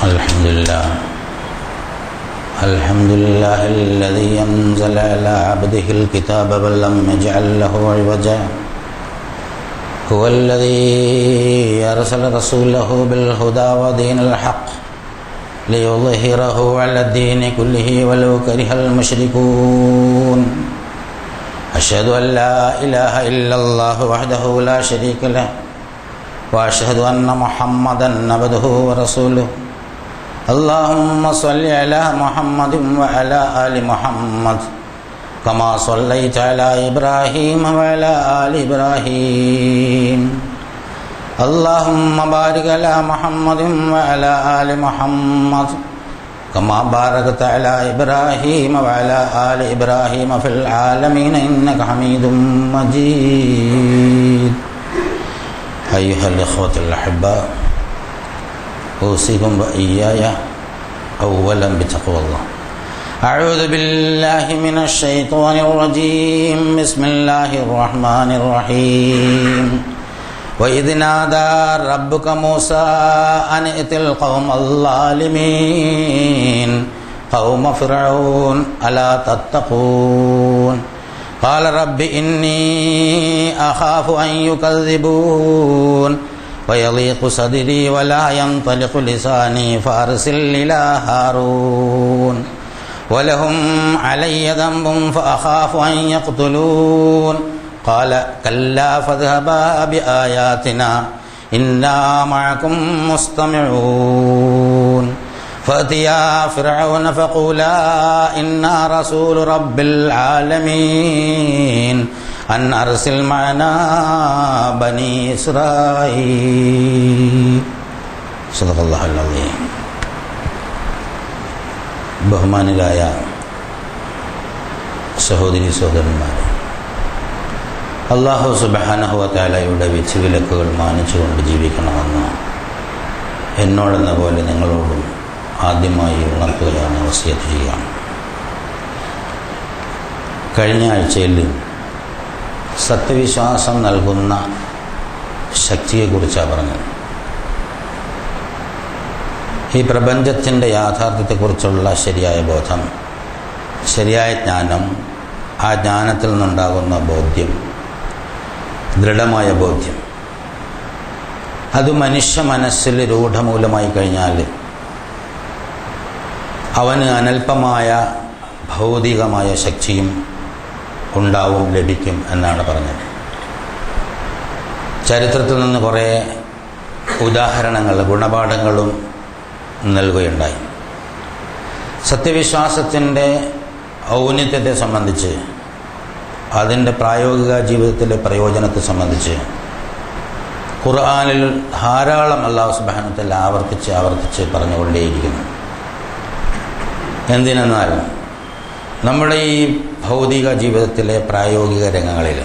الحمد لله الذي أنزل على عبده الكتاب ولم يجعل له عوجا هو الذي أرسل رسوله بالهدى ودين الحق ليظهره على الدين كله ولو كره المشركون أشهد أن لا إله إلا الله وحده لا شريك له وأشهد أن محمدا عبده ورسوله اللهم صل على محمد وعلى آل محمد كما صليت على إبراهيم وعلى آل إبراهيم اللهم بارك على محمد وعلى آل محمد كما باركت على إبراهيم وعلى آل إبراهيم في العالمين إنك حميد مجيد. أيها الإخوة الأحباء، أوصيكم وإياي أولا بتقوى الله. أعوذ بالله من الشيطان الرجيم. بسم الله الرحمن الرحيم. وإذ نادى ربك موسى أن ائت القوم الظالمين قوم فرعون ألا تتقون قال رب إني أخاف أن يكذبون ويضيق صدري ولا ينطلق لساني فأرسل إلى هارون ولهم علي ذنب فأخاف أن يقتلون قال كلا فاذهبا بآياتنا إنا معكم مستمعون فأتيا فرعون فقولا إنا رسول رب العالمين أن أرسل معنا بني إسرائيل. صدق الله العظيم. ബഹുമാനിയായ സഹോദരി സഹോദരന്മാരെ, അല്ലാഹു സുബ്ഹാനഹു വ തആലയുടെ വിധിവിലക്കുകൾ മാനിച്ചുകൊണ്ട് ജീവിക്കണമെന്ന് എന്നോടെന്ന പോലെ നിങ്ങളോടും ആദ്യമായി ഉണർത്തുകയാണ്, വസിയത്ത് ചെയ്യുകയാണ്. കഴിഞ്ഞ ആഴ്ചയിൽ സത്യവിശ്വാസം നൽകുന്ന ശക്തിയെക്കുറിച്ചാണ് പറഞ്ഞത്. ഈ പ്രപഞ്ചത്തിൻ്റെ യാഥാർത്ഥ്യത്തെക്കുറിച്ചുള്ള ശരിയായ ബോധം, ശരിയായ ജ്ഞാനം, ആ ജ്ഞാനത്തിൽ നിന്നുണ്ടാകുന്ന ബോധ്യം, ദൃഢമായ ബോധ്യം, അത് മനുഷ്യ മനസ്സിൽ രൂഢമൂലമായി കഴിഞ്ഞാൽ അവന് അനൽപമായ ഭൗതികമായ ശക്തിയും ഉണ്ടാവും, ലഭിക്കും എന്നാണ് പറഞ്ഞത്. ചരിത്രത്തിൽ നിന്ന് കുറേ ഉദാഹരണങ്ങൾ, ഗുണപാഠങ്ങളും നൽകുകയുണ്ടായി. സത്യവിശ്വാസത്തിൻ്റെ ഔന്നത്യത്തെ സംബന്ധിച്ച്, അതിൻ്റെ പ്രായോഗിക ജീവിതത്തിലെ പ്രയോജനത്തെ സംബന്ധിച്ച് ഖുർആനിൽ ധാരാളം അല്ലാഹു സുബ്ഹാനഹു വ തആല ആവർത്തിച്ച് പറഞ്ഞുകൊണ്ടേയിരിക്കുന്നു. എന്തിനെന്നാൽ നമ്മുടെ ഈ ഭൗതിക ജീവിതത്തിലെ പ്രായോഗിക രംഗങ്ങളിൽ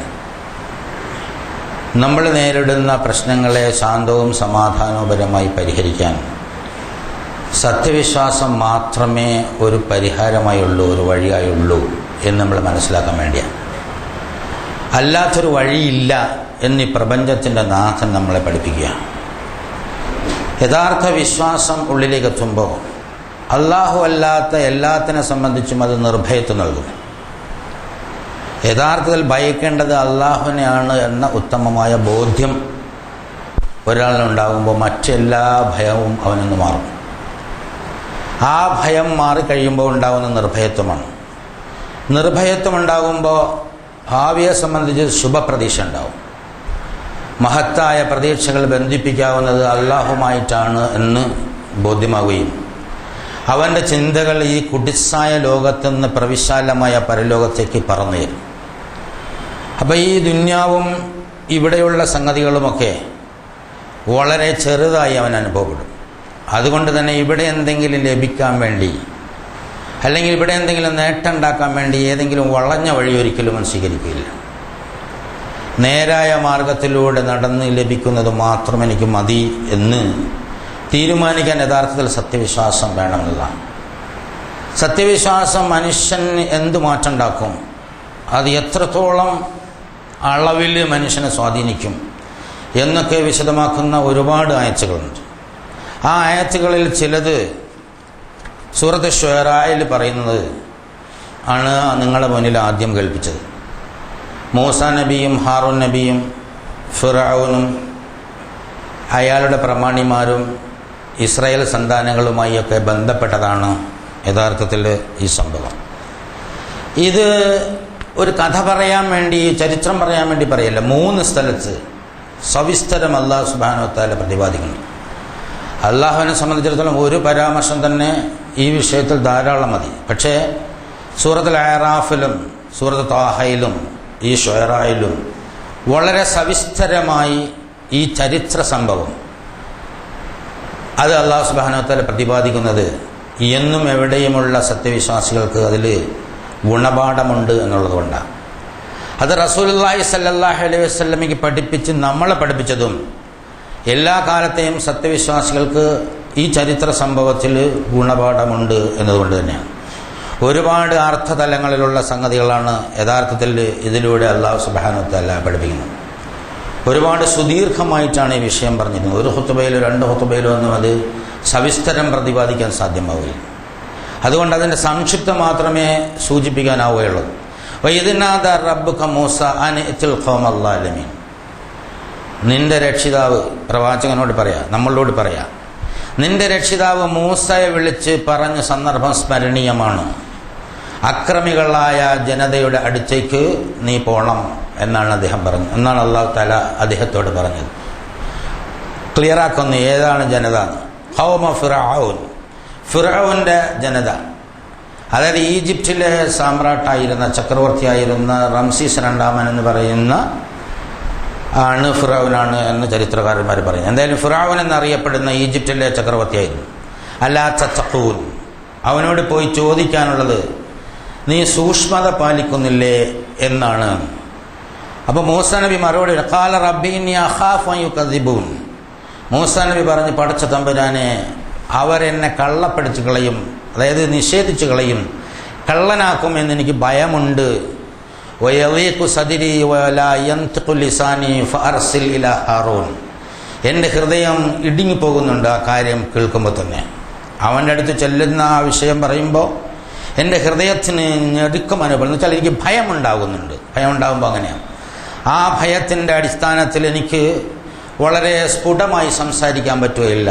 നമ്മൾ നേരിടുന്ന പ്രശ്നങ്ങളെ ശാന്തവും സമാധാനപരമായി പരിഹരിക്കാൻ സത്യവിശ്വാസം മാത്രമേ ഒരു പരിഹാരമായുള്ളൂ, ഒരു വഴിയായുള്ളൂ എന്ന് നമ്മൾ മനസ്സിലാക്കാൻ വേണ്ടിയാണ്. അല്ലാത്തൊരു വഴിയില്ല എന്നീ പ്രപഞ്ചത്തിൻ്റെ നാഥൻ നമ്മളെ പഠിപ്പിക്കുകയാണ്. യഥാർത്ഥ വിശ്വാസം ഉള്ളിലേക്ക് എത്തുമ്പോൾ അല്ലാഹു അല്ലാത്ത എല്ലാത്തിനെ സംബന്ധിച്ചും അത് നിർഭയത്വം നൽകും. യഥാർത്ഥത്തിൽ ഭയക്കേണ്ടത് അല്ലാഹുവിനെയാണ് എന്ന ഉത്തമമായ ബോധ്യം ഒരാളിനുണ്ടാകുമ്പോൾ മറ്റെല്ലാ ഭയവും അവനിന്ന് മാറും. ആ ഭയം മാറിക്കഴിയുമ്പോൾ ഉണ്ടാകുന്ന നിർഭയത്വമാണ്. നിർഭയത്വം ഉണ്ടാകുമ്പോൾ ഭാവിയെ സംബന്ധിച്ച് ശുഭപ്രതീക്ഷ ഉണ്ടാവും. മഹത്തായ പ്രതീക്ഷകൾ ബന്ധിപ്പിക്കാവുന്നത് അല്ലാഹുമായിട്ടാണ് എന്ന് ബോധ്യമാവുകയും അവൻ്റെ ചിന്തകൾ ഈ കുടിസായ ലോകത്തുനിന്ന് പ്രവിശാലമായ പരലോകത്തേക്ക് പറന്നു തരും. അപ്പം ഈ ദുന്യാവും ഇവിടെയുള്ള സംഗതികളുമൊക്കെ വളരെ ചെറുതായി അവൻ അനുഭവപ്പെടും. അതുകൊണ്ട് തന്നെ ഇവിടെ എന്തെങ്കിലും ലഭിക്കാൻ വേണ്ടി, അല്ലെങ്കിൽ ഇവിടെ എന്തെങ്കിലും നേട്ടം ഉണ്ടാക്കാൻ വേണ്ടി ഏതെങ്കിലും വളഞ്ഞ വഴി ഒരിക്കലും അവൻ സ്വീകരിക്കില്ല. നേരായ മാർഗത്തിലൂടെ നടന്ന് ലഭിക്കുന്നത് മാത്രം എനിക്ക് മതി എന്ന് തീരുമാനിക്കാൻ യഥാർത്ഥത്തിൽ സത്യവിശ്വാസം വേണമെന്നതാണ്. സത്യവിശ്വാസം മനുഷ്യന് എന്ത് മാറ്റം ഉണ്ടാക്കും, അത് എത്രത്തോളം അളവിൽ മനുഷ്യനെ സ്വാധീനിക്കും എന്നൊക്കെ വിശദമാക്കുന്ന ഒരുപാട് ആയത്തുകളുണ്ട്. ആ ആയത്തുകളിൽ ചിലത് സൂറത്ത് ശുഅറായിൽ പറയുന്നത് ആണ് നിങ്ങളുടെ മുന്നിൽ ആദ്യം കേൾപ്പിച്ചത്. മൂസാ നബിയും ഹാറൂൻ നബിയും ഫിർഔനും അയാളുടെ പ്രമാണിമാരും ഇസ്രായേൽ സന്താനങ്ങളുമായൊക്കെ ബന്ധപ്പെട്ടതാണ് യഥാർത്ഥത്തിൽ ഈ സംഭവം. ഇത് ഒരു കഥ പറയാൻ വേണ്ടി, ചരിത്രം പറയാൻ വേണ്ടി പറയല്ല. 3 സ്ഥലത്ത് സവിസ്തരം അല്ലാഹു സുബ്ഹാനഹു വ തആല പ്രതിപാദിക്കുന്നു. അള്ളാഹുവിനെ സംബന്ധിച്ചിടത്തോളം ഒരു പരാമർശം തന്നെ ഈ വിഷയത്തിൽ ധാരാളം മതി. പക്ഷേ സൂറത്തുൽ അഅറാഫിലും സൂറത്ത് ത്വാഹയിലും ഈ ശുഅറായിലും വളരെ സവിസ്തരമായി ഈ ചരിത്ര സംഭവം അത് അല്ലാഹു സുബ്ഹാനഹു വ തആല പ്രതിപാദിക്കുന്നത് എന്നും എവിടെയുമുള്ള സത്യവിശ്വാസികൾക്ക് അതിൽ ഗുണപാഠമുണ്ട് എന്നുള്ളതുകൊണ്ടാണ്. അത് റസൂലുള്ളാഹി സ്വല്ലല്ലാഹു അലൈഹി വസല്ലമയ്ക്ക് പഠിപ്പിച്ച് നമ്മളെ പഠിപ്പിച്ചതും എല്ലാ കാലത്തെയും സത്യവിശ്വാസികൾക്ക് ഈ ചരിത്ര സംഭവത്തിൽ ഗുണപാഠമുണ്ട് എന്നതുകൊണ്ട് തന്നെയാണ്. ഒരുപാട് അർത്ഥതലങ്ങളിലുള്ള സംഗതികളാണ് യഥാർത്ഥത്തിൽ ഇതിലൂടെ അല്ലാഹു സുബ്ഹാനഹു വ തആല പഠിപ്പിക്കുന്നത്. ഒരുപാട് സുദീർഘമായിട്ടാണ് ഈ വിഷയം പറഞ്ഞിരുന്നത്. ഒരു ഖുതുബയിലോ 2 ഖുതുബയിലോ ഒന്നും അത് സവിസ്തരം പ്രതിപാദിക്കാൻ സാധ്യമാവില്ല. അതുകൊണ്ട് അതിൻ്റെ സംക്ഷിപ്തം മാത്രമേ സൂചിപ്പിക്കാനാവുകയുള്ളൂ. വഇദ്നാദ റബ്ബുക മൂസ അൻ ഇത്തിൽ ഖൗമൽ ളാലിമീൻ. നിന്റെ രക്ഷിതാവ് പ്രവാചകനോട് പറയാ, നമ്മളോട് പറയാ, നിന്റെ രക്ഷിതാവ് മൂസയെ വിളിച്ച് പറഞ്ഞ സന്ദർഭം സ്മരണീയമാണ്. അക്രമികളായ ജനതയുടെ അടുത്തേക്ക് നീ പോണം എന്നാണ് അദ്ദേഹം പറഞ്ഞത്, എന്നാണ് അല്ലാഹു തആല അദ്ദേഹത്തോട് പറഞ്ഞത്. ക്ലിയറാക്കുന്നു ഏതാണ് ജനത. ഖൗമ ഫിർഔൻ, ഫിർഔന്റെ ജനത. അതായത് ഈജിപ്തിലെ സാമ്രാട്ടായിരുന്ന, ചക്രവർത്തിയായിരുന്ന റംസീസ് 2 എന്ന് പറയുന്ന ആണ് ഫിർഔനാണ് എന്ന് ചരിത്രകാരന്മാർ പറയുന്നത്. എന്തായാലും ഫിർഔൻ എന്നറിയപ്പെടുന്ന ഈജിപ്തിലെ ചക്രവർത്തിയായിരുന്നു. അലാ തത്തഖൂൻ, അവനോട് പോയി ചോദിക്കാനുള്ളത് നീ സൂക്ഷ്മത പാലിക്കുന്നില്ലേ എന്നാണ്. അപ്പോൾ മൂസാ നബി മറുപടി ഖാല റബ്ബി ഇന്നി അഖാഫു അൻ യുകദ്ദിബൂൻ. മൂസാ നബി പറഞ്ഞു, പടച്ച തമ്പുരാനെ, അവരെന്നെ കള്ളപ്പടിച്ച് കളയും, അതായത് നിഷേധിച്ച് കളയും, കള്ളനാക്കും എന്നെനിക്ക് ഭയമുണ്ട്. വയളീഖു സദ്രി വലാ യൻതിഖു ലിസാനി ഫഅർസിൽ ഇലാ ഹാറൂൻ. എൻ്റെ ഹൃദയം ഇടുങ്ങിപ്പോകുന്നുണ്ട് ആ കാര്യം കേൾക്കുമ്പോൾ തന്നെ. അവൻ്റെ അടുത്ത് ചെല്ലുന്ന ആ വിഷയം പറയുമ്പോൾ എൻ്റെ ഹൃദയത്തിന് ഞെരുക്കം അനുഭവം വെച്ചാൽ എനിക്ക് ഭയമുണ്ടാകുന്നുണ്ട്. ഭയമുണ്ടാകുമ്പോൾ അങ്ങനെയാണ്. ആ ഭയത്തിൻ്റെ അടിസ്ഥാനത്തിൽ എനിക്ക് വളരെ സ്ഫുടമായി സംസാരിക്കാൻ പറ്റുകയില്ല.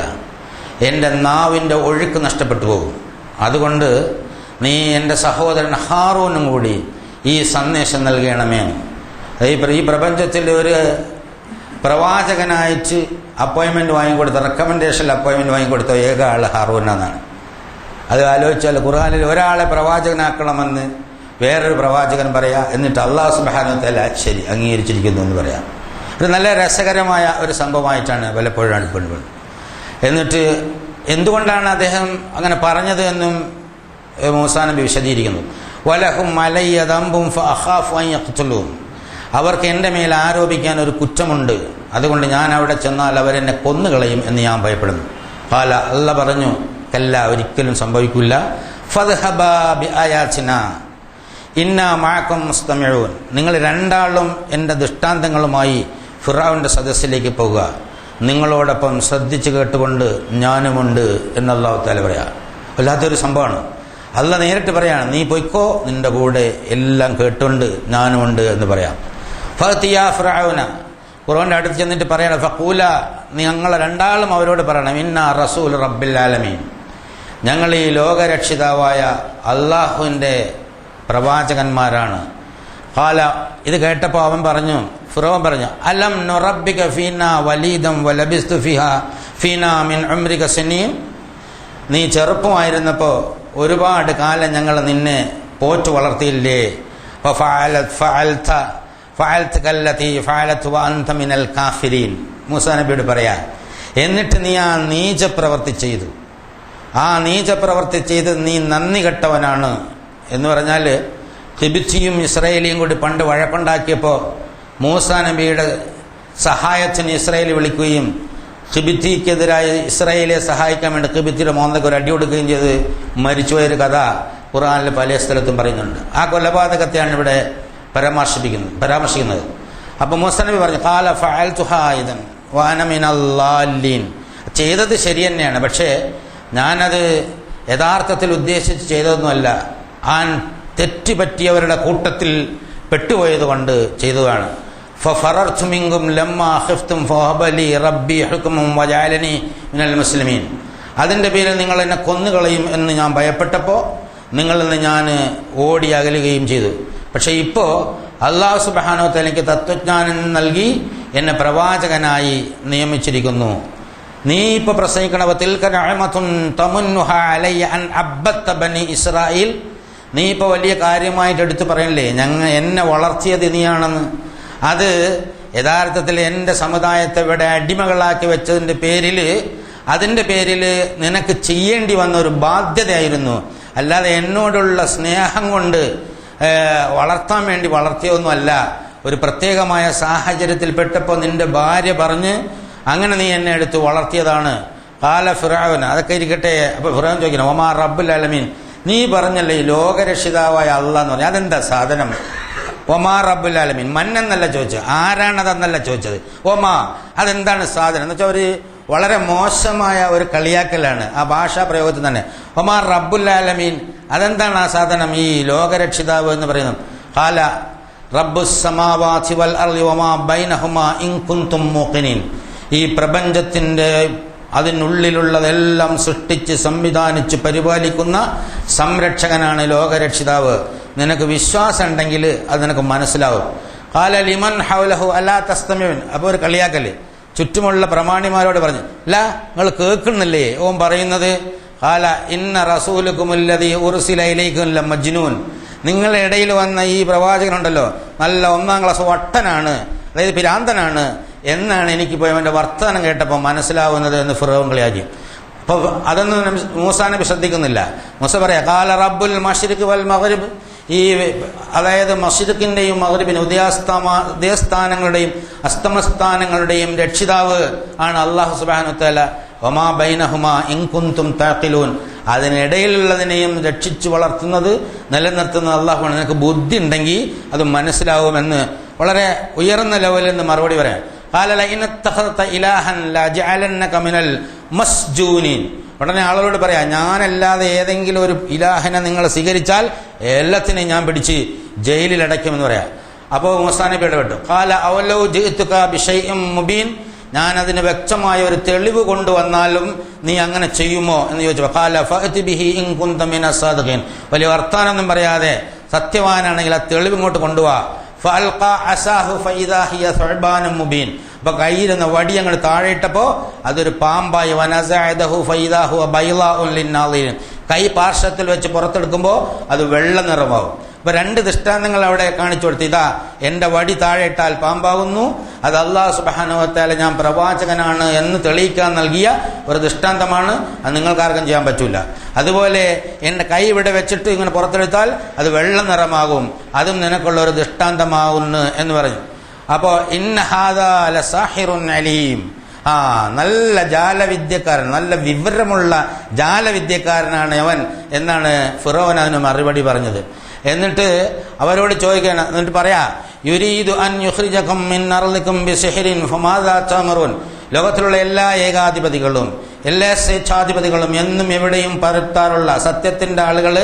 എൻ്റെ നാവിൻ്റെ ഒഴുക്ക് നഷ്ടപ്പെട്ടു പോകും. അതുകൊണ്ട് നീ എൻ്റെ സഹോദരൻ ഹാറൂനും കൂടി ഈ സന്ദേശം നൽകണമേ. ഈ പ്രപഞ്ചത്തിൽ ഒരു പ്രവാചകനായിട്ട് അപ്പോയിൻമെൻറ്റ് വാങ്ങിക്കൊടുത്ത, റെക്കമെൻഡേഷനിൽ അപ്പോയിൻമെൻറ്റ് വാങ്ങിക്കൊടുത്ത ഏക ആൾ ഹാറൂനാണ്. അത് ആലോചിച്ചാൽ ഖുർആനിൽ ഒരാളെ പ്രവാചകനാക്കണമെന്ന് വേറൊരു പ്രവാചകൻ പറയാം, എന്നിട്ട് അല്ലാഹു സുബ്ഹാനഹു വ തആല ശരി അംഗീകരിച്ചിരിക്കുന്നു എന്ന് പറയാം. ഒരു നല്ല രസകരമായ ഒരു സംഭവമായിട്ടാണ് പലപ്പോഴും അനുഭവപ്പെടുന്നത്. എന്നിട്ട് എന്തുകൊണ്ടാണ് അദ്ദേഹം അങ്ങനെ പറഞ്ഞത് എന്നും മൂസാ നബി വിശദീകരിക്കുന്നു. വലഹും അലയ്യ ദംബും ഫഅഖാഫു അൻ യഖ്തുലൂൻ. അവർക്ക് എൻ്റെ മേൽ ആരോപിക്കാൻ ഒരു കുറ്റമുണ്ട്, അതുകൊണ്ട് ഞാൻ അവിടെ ചെന്നാൽ അവരെന്നെ കൊന്നുകളയും എന്ന് ഞാൻ ഭയപ്പെടുന്നു. ഖാല, അല്ലാഹ് പറഞ്ഞു, കല്ല, ഒരിക്കലും സംഭവിക്കില്ല. ഫദ്ഹബാ ബിആയാതിനാ ഇന്നാ മഅകും മുസ്തമിഊൻ. നിങ്ങൾ 2 ആളും എൻ്റെ ദൃഷ്ടാന്തങ്ങളുമായി ഫിർഔന്റെ സദസ്സിലേക്ക് പോകുക, നിങ്ങളോടൊപ്പം ശ്രദ്ധിച്ച് കേട്ടുകൊണ്ട് ഞാനുമുണ്ട് എന്ന് അല്ലാഹു തആല പറയാ. വല്ലാത്തൊരു സംഭവമാണ്. അല്ലാഹ് നേരിട്ട് പറയാണ്, നീ പൊയ്ക്കോ, നിന്റെ കൂടെ എല്ലാം കേട്ടുകൊണ്ട് ഞാനുമുണ്ട് എന്ന് പറയാം. ഫഅതിയാ ഫിർഔന, ഖുർആന്റെ അടുത്ത് ചെന്നിട്ട് പറയണം, ഫഖൂല, ഞങ്ങൾ 2 ആളും അവരോട് പറയണം, ഇന്നാ റസൂൽ റബ്ബിൽ ആലമീൻ, ഞങ്ങൾ ഈ ലോകരക്ഷിതാവായ അള്ളാഹുവിൻ്റെ പ്രവാചകന്മാരാണ്. ഖാല, ഇത് കേട്ടപ്പോൾ അവൻ പറഞ്ഞു, ഫിർഔൻ പറഞ്ഞു, അലം നുറബ്ബിക ഫീനാ വലീദം വലബിസ്തു ഫീനാ മിൻ ഉംരിക സിനീൻ. നീ ചെറുപ്പമായിരുന്നപ്പോൾ ഒരുപാട് കാലം ഞങ്ങൾ നിന്നെ പോറ്റു വളർത്തിയില്ലേ. മൂസാ നബിയോട് പറയാ, എന്നിട്ട് നീ ആ നീചപ്രവൃത്തി ചെയ്തു. ആ നീചപ്രവൃത്തി ചെയ്ത് നീ നന്ദി കെട്ടവനാണ് എന്ന് പറഞ്ഞാൽ, ഖിബിത്തിയും ഇസ്രായേലിയും കൂടി പണ്ട് വഴക്കുണ്ടാക്കിയപ്പോൾ മൂസാ നബിയുടെ സഹായത്തിന് ഇസ്രായേൽ വിളിക്കുകയും ഖിബിത്തിക്കെതിരായി ഇസ്രായേലിനെ സഹായിക്കാൻ വേണ്ടി ഖിബിത്തിയുടെ മോന്തക്ക് ഒരു അടി കൊടുക്കുകയും ചെയ്ത് മരിച്ചുപോയൊരു കഥ ഖുർആനിൽ പല സ്ഥലത്തും പറയുന്നുണ്ട്. ആ കൊലപാതകത്തെയാണ് ഇവിടെ പരാമർശിക്കുന്നത്. അപ്പോൾ മൂസാ നബി പറഞ്ഞു, ഖാല ഫഅൽതുഹാ ഇദൻ വഅന മിനൽ ളാലിൻ. ചെയ്തത് ശരി തന്നെയാണ്, പക്ഷേ ഞാനത് യഥാർത്ഥത്തിൽ ഉദ്ദേശിച്ച് ചെയ്തതൊന്നുമല്ല. തെറ്റുപറ്റിയവരുടെ കൂട്ടത്തിൽ പെട്ടുപോയത് കൊണ്ട് ചെയ്തതാണ്. ഫറർതു മിൻകും ലമ്മാ ഖിഫ്തും ഫവഹബലി റബ്ബി ഹുക്മൻ വജഅലനി മിനൽ മുസ്ലിമീൻ. അതിൻ്റെ പേരിൽ നിങ്ങൾ എന്നെ കൊന്നുകളയും എന്ന് ഞാൻ ഭയപ്പെട്ടപ്പോൾ നിങ്ങളിൽ നിന്ന് ഞാൻ ഓടി അകലുകയും ചെയ്തു. പക്ഷേ ഇപ്പോൾ അല്ലാഹു സുബ്ഹാനഹു വ തആല എനിക്ക് തത്വജ്ഞാനം നൽകി എന്നെ പ്രവാചകനായി നിയമിച്ചിരിക്കുന്നു. നീ ഇപ്പോൾ പ്രസംഗിക്കണ തിൽക നിഅമത്തുൻ തമുന്നുഹ അലയ്യ അൻ അബ്ബത്ത ബനി ഇസ്രായേൽ. നീ ഇപ്പോൾ വലിയ കാര്യമായിട്ട് എടുത്തു പറയണില്ലേ എന്നെ വളർത്തിയത് നീയാണെന്ന്. അത് യഥാർത്ഥത്തിൽ എൻ്റെ സമുദായത്തെ ഇവിടെ അടിമകളാക്കി വെച്ചതിൻ്റെ പേരിൽ, അതിൻ്റെ പേരിൽ നിനക്ക് ചെയ്യേണ്ടി വന്ന ഒരു ബാധ്യതയായിരുന്നു, അല്ലാതെ എന്നോടുള്ള സ്നേഹം കൊണ്ട് വളർത്താൻ വേണ്ടി വളർത്തിയൊന്നുമല്ല. ഒരു പ്രത്യേകമായ സാഹചര്യത്തിൽ പെട്ടപ്പോൾ നിന്റെ ഭാര്യ പറഞ്ഞ് അങ്ങനെ നീ എന്നെ എടുത്ത് വളർത്തിയതാണ്. കാല ഫിറഔൻ. അതൊക്കെ ഇരിക്കട്ടെ. അപ്പോൾ ഫിറഔൻ ചോദിക്കണം, ഒമാ റബ്ബുൽ ആലമീൻ, നീ പറഞ്ഞല്ലേ ഈ ലോകരക്ഷിതാവായ അള്ളാഹ് എന്ന് പറഞ്ഞു, അതെന്താ സാധനം? ഒമാ റബ്ബുൽ ആലമീൻ, മന്നെന്നല്ല ചോദിച്ചത്, ആരാണതെന്നല്ല ചോദിച്ചത്. ഒമാ, അതെന്താണ് സാധനം എന്ന് വെച്ചാൽ ഒരു വളരെ മോശമായ ഒരു കളിയാക്കലാണ് ആ ഭാഷാ പ്രയോഗത്തിൽ തന്നെ. ഒമാ റബ്ബുൽ ആലമീൻ, അതെന്താണ് ആ സാധനം, ഈ ലോകരക്ഷിതാവ് എന്ന് പറയുന്നത്? ഖാല റബ്ബുസ് സമാവാതി വൽ അർളി വമാ ബൈനഹുമാ ഇൻ കുൻതും മൂഖിനീൻ. ഈ പ്രപഞ്ചത്തിൻ്റെ അതിനുള്ളിലുള്ളതെല്ലാം സൃഷ്ടിച്ച് സംവിധാനിച്ച് പരിപാലിക്കുന്ന സംരക്ഷകനാണ് ലോകരക്ഷിതാവ്. നിനക്ക് വിശ്വാസം ഉണ്ടെങ്കിൽ അത് നിനക്ക് മനസ്സിലാവും. ഖാല ലിമൻ ഹൗലഹു അലാ തസ്തമിഊൻ. അപ്പോൾ ഒരു കളിയാക്കല് ചുറ്റുമുള്ള പ്രമാണിമാരോട് പറഞ്ഞു, അല്ല നിങ്ങൾ കേൾക്കുന്നില്ലേ ഓൻ പറയുന്നത്? ഖാല ഇന്ന റസൂലുകുമുല്ലദീ ഉർസില ഇലൈക്കും ലമജ്നൂൻ. നിങ്ങളുടെ ഇടയിൽ വന്ന ഈ പ്രവാചകനുണ്ടല്ലോ നല്ല 1ാം ക്ലാസ് വട്ടനാണ്, അതായത് പിരാന്തനാണ് എന്നാണ് എനിക്കിപ്പോൾ അവൻ്റെ വർത്തമാനം കേട്ടപ്പോൾ മനസ്സിലാവുന്നത് എന്ന് ഫിറഔൻ കളിയാക്കി. അപ്പോൾ അതൊന്നും മൂസാ നബി ശ്രദ്ധിക്കുന്നില്ല. മൂസ പറയാ, ഖാല റബ്ബുൽ മശ്രിഖ് വൽ മഗ്രിബ്. ഈ അതായത് മശ്രിഖിൻ്റെയും മഗ്രിബിന് ഉദയസ്ഥാനങ്ങളുടെയും അസ്തമസ്ഥാനങ്ങളുടെയും രക്ഷിതാവ് ആണ് അല്ലാഹു സുബ്ഹാനഹു വ തആല. വമാ ബൈനഹുമാ ഇൻ കുൻതും തഅഖിലൂൻ. അതിനിടയിലുള്ളതിനെയും രക്ഷിച്ചു വളർത്തുന്നത് നിലനിർത്തുന്നത് അല്ലാഹുവാണ്. നിനക്ക് ബുദ്ധി ഉണ്ടെങ്കിൽ അത് മനസ്സിലാവുമെന്ന് വളരെ ഉയർന്ന ലെവലിൽ നിന്ന് മറുപടി പറയാം. ഖാല ലഇൻ ഇത്തഖദത ഇലാഹൻ ലജഅലന്നക മിനൽ മസ്ജൂനീൻ. ഉടനെ ആളുകളോട് പറയാം, ഞാനല്ലാതെ ഏതെങ്കിലും ഒരു ഇലാഹിനെ നിങ്ങൾ സ്വീകരിച്ചാൽ എല്ലാത്തിനെയും ഞാൻ പിടിച്ച് ജയിലിൽ അടയ്ക്കുമെന്ന് പറയാം. അപ്പോൾ മൂസാ നബി ഇടപെട്ടു. ഖാല അവലൗ ജിഅ്തുക ബിശൈഇൻ മുബീൻ. ഞാൻ അതിന് വ്യക്തമായ ഒരു തെളിവ് കൊണ്ടുവന്നാലും നീ അങ്ങനെ ചെയ്യുമോ എന്ന് ചോദിച്ചു. ഖാല ഫഅതി ബിഹി ഇൻ കുൻത മിനസ് സാദിഖീൻ. വലിയ വർത്താനൊന്നും പറയാതെ സത്യവാനാണെങ്കിൽ ആ തെളിവ് ഇങ്ങോട്ട് കൊണ്ടുപോവാ. ഫഅൽഖാ അസാഹു ഫഇദാ ഹിയ സുഅ്ബാനും മുബീൻ. അപ്പോൾ കയ്യിലിരുന്ന വടി അങ്ങോട്ട് താഴെയിട്ടപ്പോൾ അതൊരു പാമ്പായി. വനസഅദഹു ഫഇദാ ഹുവ ബൈളാഉൻ ലിന്നാളിൻ. കൈ പാർശ്വത്തിൽ വെച്ച് പുറത്തെടുക്കുമ്പോൾ അത് വെള്ള നിറമാവും. അപ്പോൾ 2 ദൃഷ്ടാന്തങ്ങൾ അവിടെ കാണിച്ചു കൊടുത്തു. ഇതാ എൻ്റെ വടി താഴെ ഇട്ടാൽ പാമ്പാകുന്നു, അത് അല്ലാഹു സുബ്ഹാനഹു വ തആല ഞാൻ പ്രവാചകനാണ് എന്ന് തെളിയിക്കാൻ നൽകിയ ഒരു ദൃഷ്ടാന്തമാണ്. അത് നിങ്ങൾക്കാർക്കും ചെയ്യാൻ പറ്റൂല. അതുപോലെ എൻ്റെ കൈ ഇവിടെ വെച്ചിട്ട് ഇങ്ങനെ പുറത്തെടുത്താൽ അത് വെള്ള നിറമാകും, അതും നിനക്കുള്ള ഒരു ദൃഷ്ടാന്തമാകുന്നു എന്ന് പറഞ്ഞു. അപ്പോൾ ഇന്ന ഹാദാ ലസാഹിറുൻ അലീം. നല്ല ജാലവിദ്യക്കാരൻ, നല്ല വിവരമുള്ള ജാലവിദ്യക്കാരനാണ് അവൻ എന്നാണ് ഫിറഔൻ അതിന് മറുപടി പറഞ്ഞത്. എന്നിട്ട് അവരോട് ചോദിക്കണം, എന്നിട്ട് പറയാ, യുരീദു അൻ യുഖ്രിജകും മിൻ അർളികും ബിസിഹ്രിൻ ഫമാദാ തഅമറുൻ. ലോകത്തിലുള്ള എല്ലാ ഏകാധിപതികളും എല്ലാ സ്വേച്ഛാധിപതികളും എന്നും എവിടെയും പരത്താറുള്ള സത്യത്തിൻ്റെ ആളുകൾ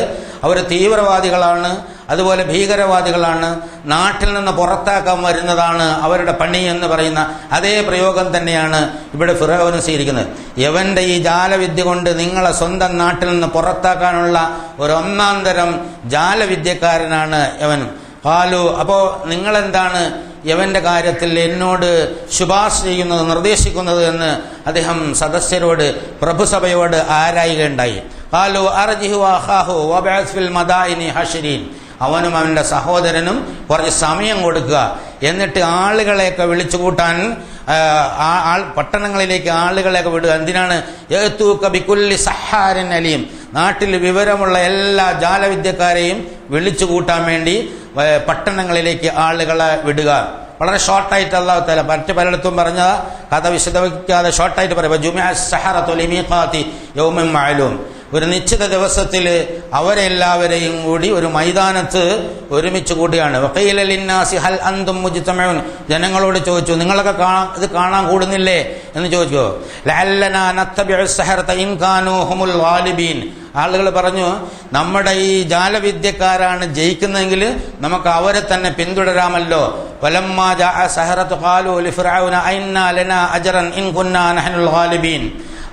അവർ തീവ്രവാദികളാണ്, അതുപോലെ ഭീകരവാദികളാണ്, നാട്ടിൽ നിന്ന് പുറത്താക്കാൻ വരുന്നതാണ് അവരുടെ പണി എന്ന് പറയുന്ന അതേ പ്രയോഗം തന്നെയാണ് ഇവിടെ ഫിറഔൻ സ്വീകരിക്കുന്നത്. യവൻ്റെ ഈ ജാലവിദ്യ കൊണ്ട് നിങ്ങളെ സ്വന്തം നാട്ടിൽ നിന്ന് പുറത്താക്കാനുള്ള ഒരു 1ാം തരം ജാലവിദ്യക്കാരനാണ് യവനും. ഖാലു, അപ്പോൾ നിങ്ങളെന്താണ് യവൻ്റെ കാര്യത്തിൽ എന്നോട് ശുപാർശ ചെയ്യുന്നത്, നിർദ്ദേശിക്കുന്നത് എന്ന് അദ്ദേഹം സദസ്യരോട് പ്രഭുസഭയോട് ആരായുകയുണ്ടായി. ഖാലു അർജിഹു അഖാഹു വബഅസ് ഫിൽ മദായിനി ഹശ്രീൻ. അവനും അവൻ്റെ സഹോദരനും കുറച്ച് സമയം കൊടുക്കുക, എന്നിട്ട് ആളുകളെയൊക്കെ വിളിച്ചു കൂട്ടാൻ പട്ടണങ്ങളിലേക്ക് ആളുകളെയൊക്കെ വിടുക. എന്തിനാണ്? യഅ്തൂക ബികുല്ലി സഹാരിൻ അലീം. നാട്ടിൽ വിവരമുള്ള എല്ലാ ജാലവിദ്യക്കാരെയും വിളിച്ചു കൂട്ടാൻ വേണ്ടി പട്ടണങ്ങളിലേക്ക് ആളുകളെ വിടുക. വളരെ ഷോർട്ടായിട്ട് അല്ലാഹു തആല മറ്റ് പലയിടത്തും പറഞ്ഞ കഥ വിശദീകരിക്കാതെ ഷോർട്ടായിട്ട് പറയുക. ജുമിഅ സഹറതു ലിമീഖാതി യൗമിൻ മഅലൂം. ഒരു നിശ്ചിത ദിവസത്തിൽ അവരെല്ലാവരെയും കൂടി ഒരു മൈതാനത്ത് ഒരുമിച്ച് കൂടിയാണ്. വഖീല ലിന്നാസി ഹൽ അൻതും മുജ്തമഊൻ, ജനങ്ങളോട് ചോദിച്ചു, നിങ്ങളൊക്കെ ഇത് കാണാൻ കൂടുന്നില്ലേ എന്ന് ചോദിച്ചു. ലഅല്ലനാ നത്തബിഉ സഹറത ഇൻ കാനൂ ഹുമുൽ ഗാലിബീൻ, ആളുകൾ പറഞ്ഞു, നമ്മുടെ ഈ ജാലവിദ്യക്കാരാണ് ജയിക്കുന്നതെങ്കിൽ നമുക്ക് അവരെ തന്നെ പിന്തുടരാമല്ലോ. വലമ്മാ ജാഅ സഹറതു ഖാലൂ ലിഫിർഔന അഇന്നാ ലനാ അജ്റൻ ഇൻ കുന്നാ നഹ്നുൽ ഗാലിബീൻ.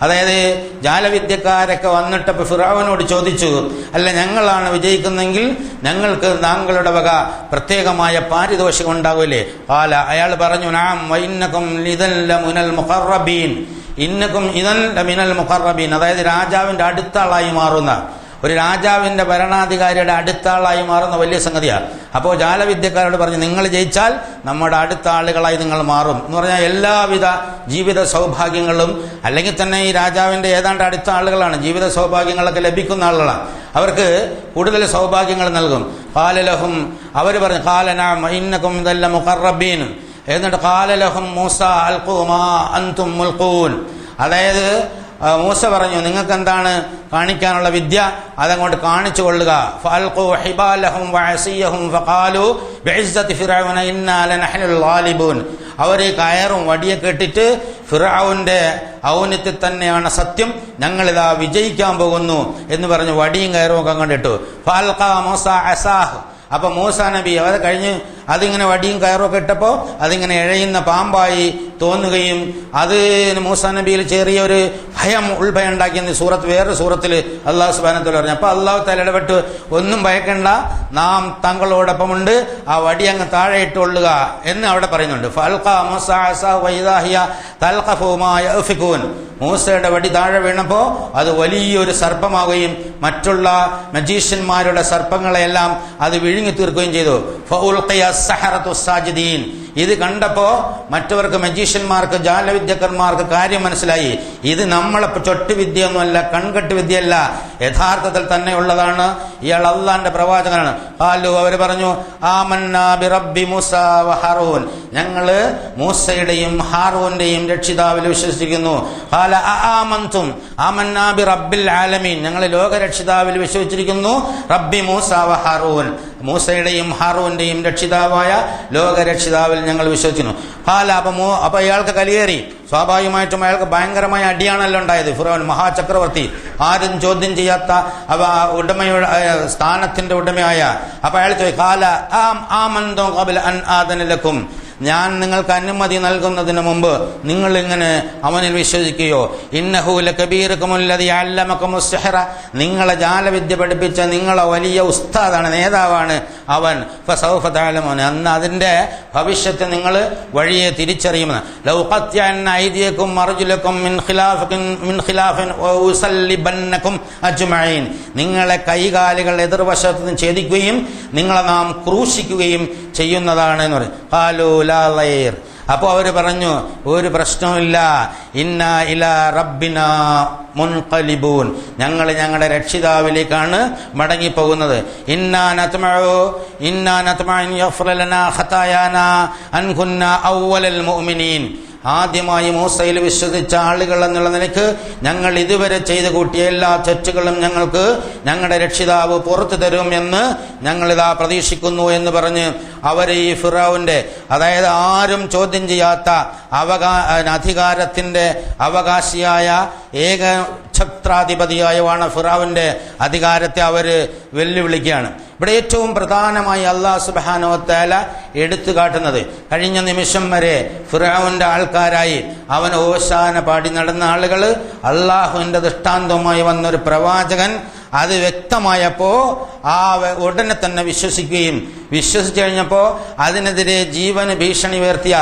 അതായത് ജാലവിദ്യക്കാരൊക്കെ വന്നിട്ടപ്പോൾ ഫിർഔനോട് ചോദിച്ചു, അല്ല ഞങ്ങളാണ് വിജയിക്കുന്നെങ്കിൽ ഞങ്ങൾക്ക് താങ്കളുടെ വക പ്രത്യേകമായ പാരിതോഷികം ഉണ്ടാവില്ലേ? ഖാല, അയാൾ പറഞ്ഞു, നഅം വഇന്നകും ലിദൻ ലമിനൽ മുഖറബീൻ, ഇന്നക്കും ഇദൻ ലമിനൽ മുഖറബീൻ, അതായത് രാജാവിന്റെ അടുത്ത ആളായി മാറുന്ന, ഒരു രാജാവിന്റെ ഭരണാധികാരിയുടെ അടുത്ത ആളായി മാറുന്ന വലിയ സംഗതിയാണ്. അപ്പോൾ ജാലവിദ്യക്കാരോട് പറഞ്ഞു, നിങ്ങൾ ജയിച്ചാൽ നമ്മുടെ അടുത്ത ആളുകളായി നിങ്ങൾ മാറും എന്ന് പറഞ്ഞാൽ എല്ലാവിധ ജീവിത സൗഭാഗ്യങ്ങളും, അല്ലെങ്കിൽ തന്നെ ഈ രാജാവിന്റെ ഏതാണ്ട് അടുത്ത ആളുകളാണ്, ജീവിത സൗഭാഗ്യങ്ങളൊക്കെ ലഭിക്കുന്ന ആളുകളാണ്, അവർക്ക് കൂടുതൽ സൗഭാഗ്യങ്ങൾ നൽകും. ഖാലലഹും, അവർ പറഞ്ഞു, ഖാലന ഇന്നകും ഇദല്ല മുഖറബീൻ. എന്നിട്ട് ഖാലലഹും മൂസ അൽഖൂ മാ അൻതും മുൽഖൂൻ, അതായത് മൂസ പറഞ്ഞു, നിങ്ങൾക്ക് എന്താണ് കാണിക്കാനുള്ള വിദ്യ, അതങ്ങോട്ട് കാണിച്ചു കൊള്ളുക. ഫഅൽഖൂ ഹിബാലഹും വഅസിയഹും ഫഖാലൂ ബിഇസ്സതി ഫിർഔന ഇന്നാ ലനഹ്നുൽ ഗാലിബൂൻ. അവർ ഈ കയറും വടിയൊക്കെ ഇട്ടിട്ട് ഫിർഔന്റെ ഔന്നത്യത്തിൽ തന്നെയാണ് സത്യം, ഞങ്ങളിതാ വിജയിക്കാൻ പോകുന്നു എന്ന് പറഞ്ഞ് വടിയും കയറും ഒക്കെ കണ്ടിട്ടു. ഫഅൽഖാ മൂസ അസാഹ്, അപ്പൊ മൂസ നബി അത് കഴിഞ്ഞ് അതിങ്ങനെ വടിയും കയറൊക്കെ ഇട്ടപ്പോൾ അതിങ്ങനെ ഇഴയുന്ന പാമ്പായി തോന്നുകയും അത് മൂസ നബിയിൽ ചെറിയൊരു ഭയം, ഉൾഭയം ഉണ്ടാക്കിയെന്ന് വേറൊരു സൂറത്തിൽ അള്ളാഹു സുബ്ഹാനഹു വ തആല പറഞ്ഞു. അപ്പൊ അള്ളാഹു തആല ഇടപെട്ട്, ഒന്നും ഭയക്കണ്ട, നാം താങ്കളോടൊപ്പമുണ്ട്, ആ വടി അങ്ങ് താഴെ ഇട്ടുകൊള്ളുക എന്ന് അവിടെ പറയുന്നുണ്ട്. ഫഅൽഖാ മൂസ അസാഹു വഇദാ ഹിയ തൽഖഫു മാ യഅഫികൂൻ. മൂസയുടെ വടി താഴെ വീണപ്പോ അത് വലിയൊരു സർപ്പമാവുകയും മറ്റുള്ള മജീഷ്യന്മാരുടെ സർപ്പങ്ങളെല്ലാം അത് വിഴുങ്ങി തീർക്കുകയും ചെയ്തു. ഫഉൽഖിയ അസ്സഹറതു സാജിദീൻ. ഇത് കണ്ടപ്പോ മറ്റവർക്ക്, മജീഷ്യന്മാർക്ക്, ജാലവിദ്യക്കന്മാർക്ക് കാര്യം മനസ്സിലായി, ഇത് നമ്മളെ ചൊട്ട് വിദ്യയൊന്നുമല്ല, കൺകെട്ട് വിദ്യയല്ല, യഥാർത്ഥത്തിൽ തന്നെ ഉള്ളതാണ്, ഇയാൾ അള്ളാന്റെ പ്രവാചകനാണ്. ഖാലു, അവർ പറഞ്ഞു, ആമന്നാ ബിറബ്ബി മൂസ വ ഹാറൂൻ, ഞങ്ങള് മൂസയുടെയും ഹാറൂന്റെയും രക്ഷിതാവിൽ വിശ്വസിക്കുന്നു. ഖാല ആമൻതും ആമന്നാ ബിറബ്ബിൽ ആലമീൻ, ഞങ്ങൾ ലോകരക്ഷിതാവിൽ വിശ്വസിച്ചിരിക്കുന്നു, റബ്ബി മൂസ വ ഹാറൂൻ, മൂസയുടെയും ഹാറൂന്റെയും രക്ഷിതാവായ ലോകരക്ഷിതാവിൽ ഞങ്ങൾ വിശ്വസിക്കുന്നു. ഖാല, അപ്പൊ അയാൾക്ക് കലിയേറി. സ്വാഭാവികമായിട്ടും അയാൾക്ക് ഭയങ്കരമായ അടിയാണല്ലോ ഉണ്ടായത്. ഫിർഔൻ മഹാചക്രവർത്തി, ആരും ചോദ്യം ചെയ്യാത്ത ഉടമയുടെ സ്ഥാനത്തിന്റെ ഉടമയായ. അപ്പൊ അയാൾ ചോദിച്ചു, ഖാല ആമൻതും ഖബ്ല അൻ ആദന ലക്കും, ഞാൻ നിങ്ങൾക്ക് അനുമതി നൽകുന്നതിന് മുമ്പ് നിങ്ങൾ ഇങ്ങനെ അവനിൽ വിശ്വസിക്കുകയോ? ഇന്നഹു ലകബീറുകുമുല്ലദീ അല്ലമകുമുസ് സിഹ്റ, നിങ്ങളെ ജാലവിദ്യ പഠിപ്പിച്ച നിങ്ങളെ വലിയ ഉസ്താദാണ്, നേതാവാണ് അവൻ. ഫസൗഫ തഅലമൂൻ, അന്ന് അതിന്റെ ഭവിഷ്യത്ത് നിങ്ങൾ വഴിയെ തിരിച്ചറിയുമെന്ന്. ലൗ ഖത്യഅന്ന ഐദിയകും അർജുലകും മിൻ ഖിലാഫിൻ വഉസല്ലിബന്നകും അജ്മഈൻ, നിങ്ങളെ കൈകാലുകൾ എതിർവശത്ത് നിന്ന് ഛേദിക്കുകയും നിങ്ങളെ നാം ക്രൂശിക്കുകയും ചെയ്യുന്നതാണ് എന്ന് പറയും. ഖാലൂ ലാ ളൈർ, അപ്പോൾ അവർ പറഞ്ഞു, ഒരു പ്രശ്നവുമില്ല, ഇന്നാ ഇലാ റബ്ബിനാ മുൻഖലിബൂൻ, ഞങ്ങൾ ഞങ്ങളുടെ രക്ഷിതാവിലേക്കാണ് മടങ്ങിപ്പോകുന്നത്. ഇന്നാ നത്മഉ അൻ യഗ്ഫിറ ലനാ ഖതായാനാ അൻ കുന്നാ അവ്വലൽ മുഅ്മിനീൻ, ആദ്യമായി മൂസയിൽ വിശ്വസിച്ച ആളുകൾ എന്നുള്ള നിലയ്ക്ക് ഞങ്ങൾ ഇതുവരെ ചെയ്തു കൂട്ടിയ എല്ലാ തെറ്റുകളും ഞങ്ങൾക്ക് ഞങ്ങളുടെ രക്ഷിതാവ് പുറത്തു തരും എന്ന് ഞങ്ങളിതാ പ്രതീക്ഷിക്കുന്നു എന്ന് പറഞ്ഞ് അവർ ഈ ഫിറഔന്റെ, അതായത് ആരും ചോദ്യം ചെയ്യാത്ത അധികാരത്തിന്റെ അവകാശിയായ ഏക ഛത്രാധിപതിയായവാണ് ഫിറഔന്റെ അധികാരത്തെ അവർ വെല്ലുവിളിക്കുകയാണ്. ഇവിടെ ഏറ്റവും പ്രധാനമായി അല്ലാഹു സുബ്ഹാനഹു വ തആല എടുത്തു കാട്ടുന്നത്, കഴിഞ്ഞ നിമിഷം വരെ ഫിറഔന്റെ ആൾക്കാരായി അവൻ ഓശാന പാടി നടന്ന ആളുകൾ, അള്ളാഹുവിന്റെ ദൃഷ്ടാന്തവുമായി വന്നൊരു പ്രവാചകൻ അത് വ്യക്തമായപ്പോ ഉടനെ തന്നെ വിശ്വസിച്ചു കഴിഞ്ഞപ്പോൾ അതിനെതിരെ ജീവന് ഭീഷണി ഉയർത്തിയ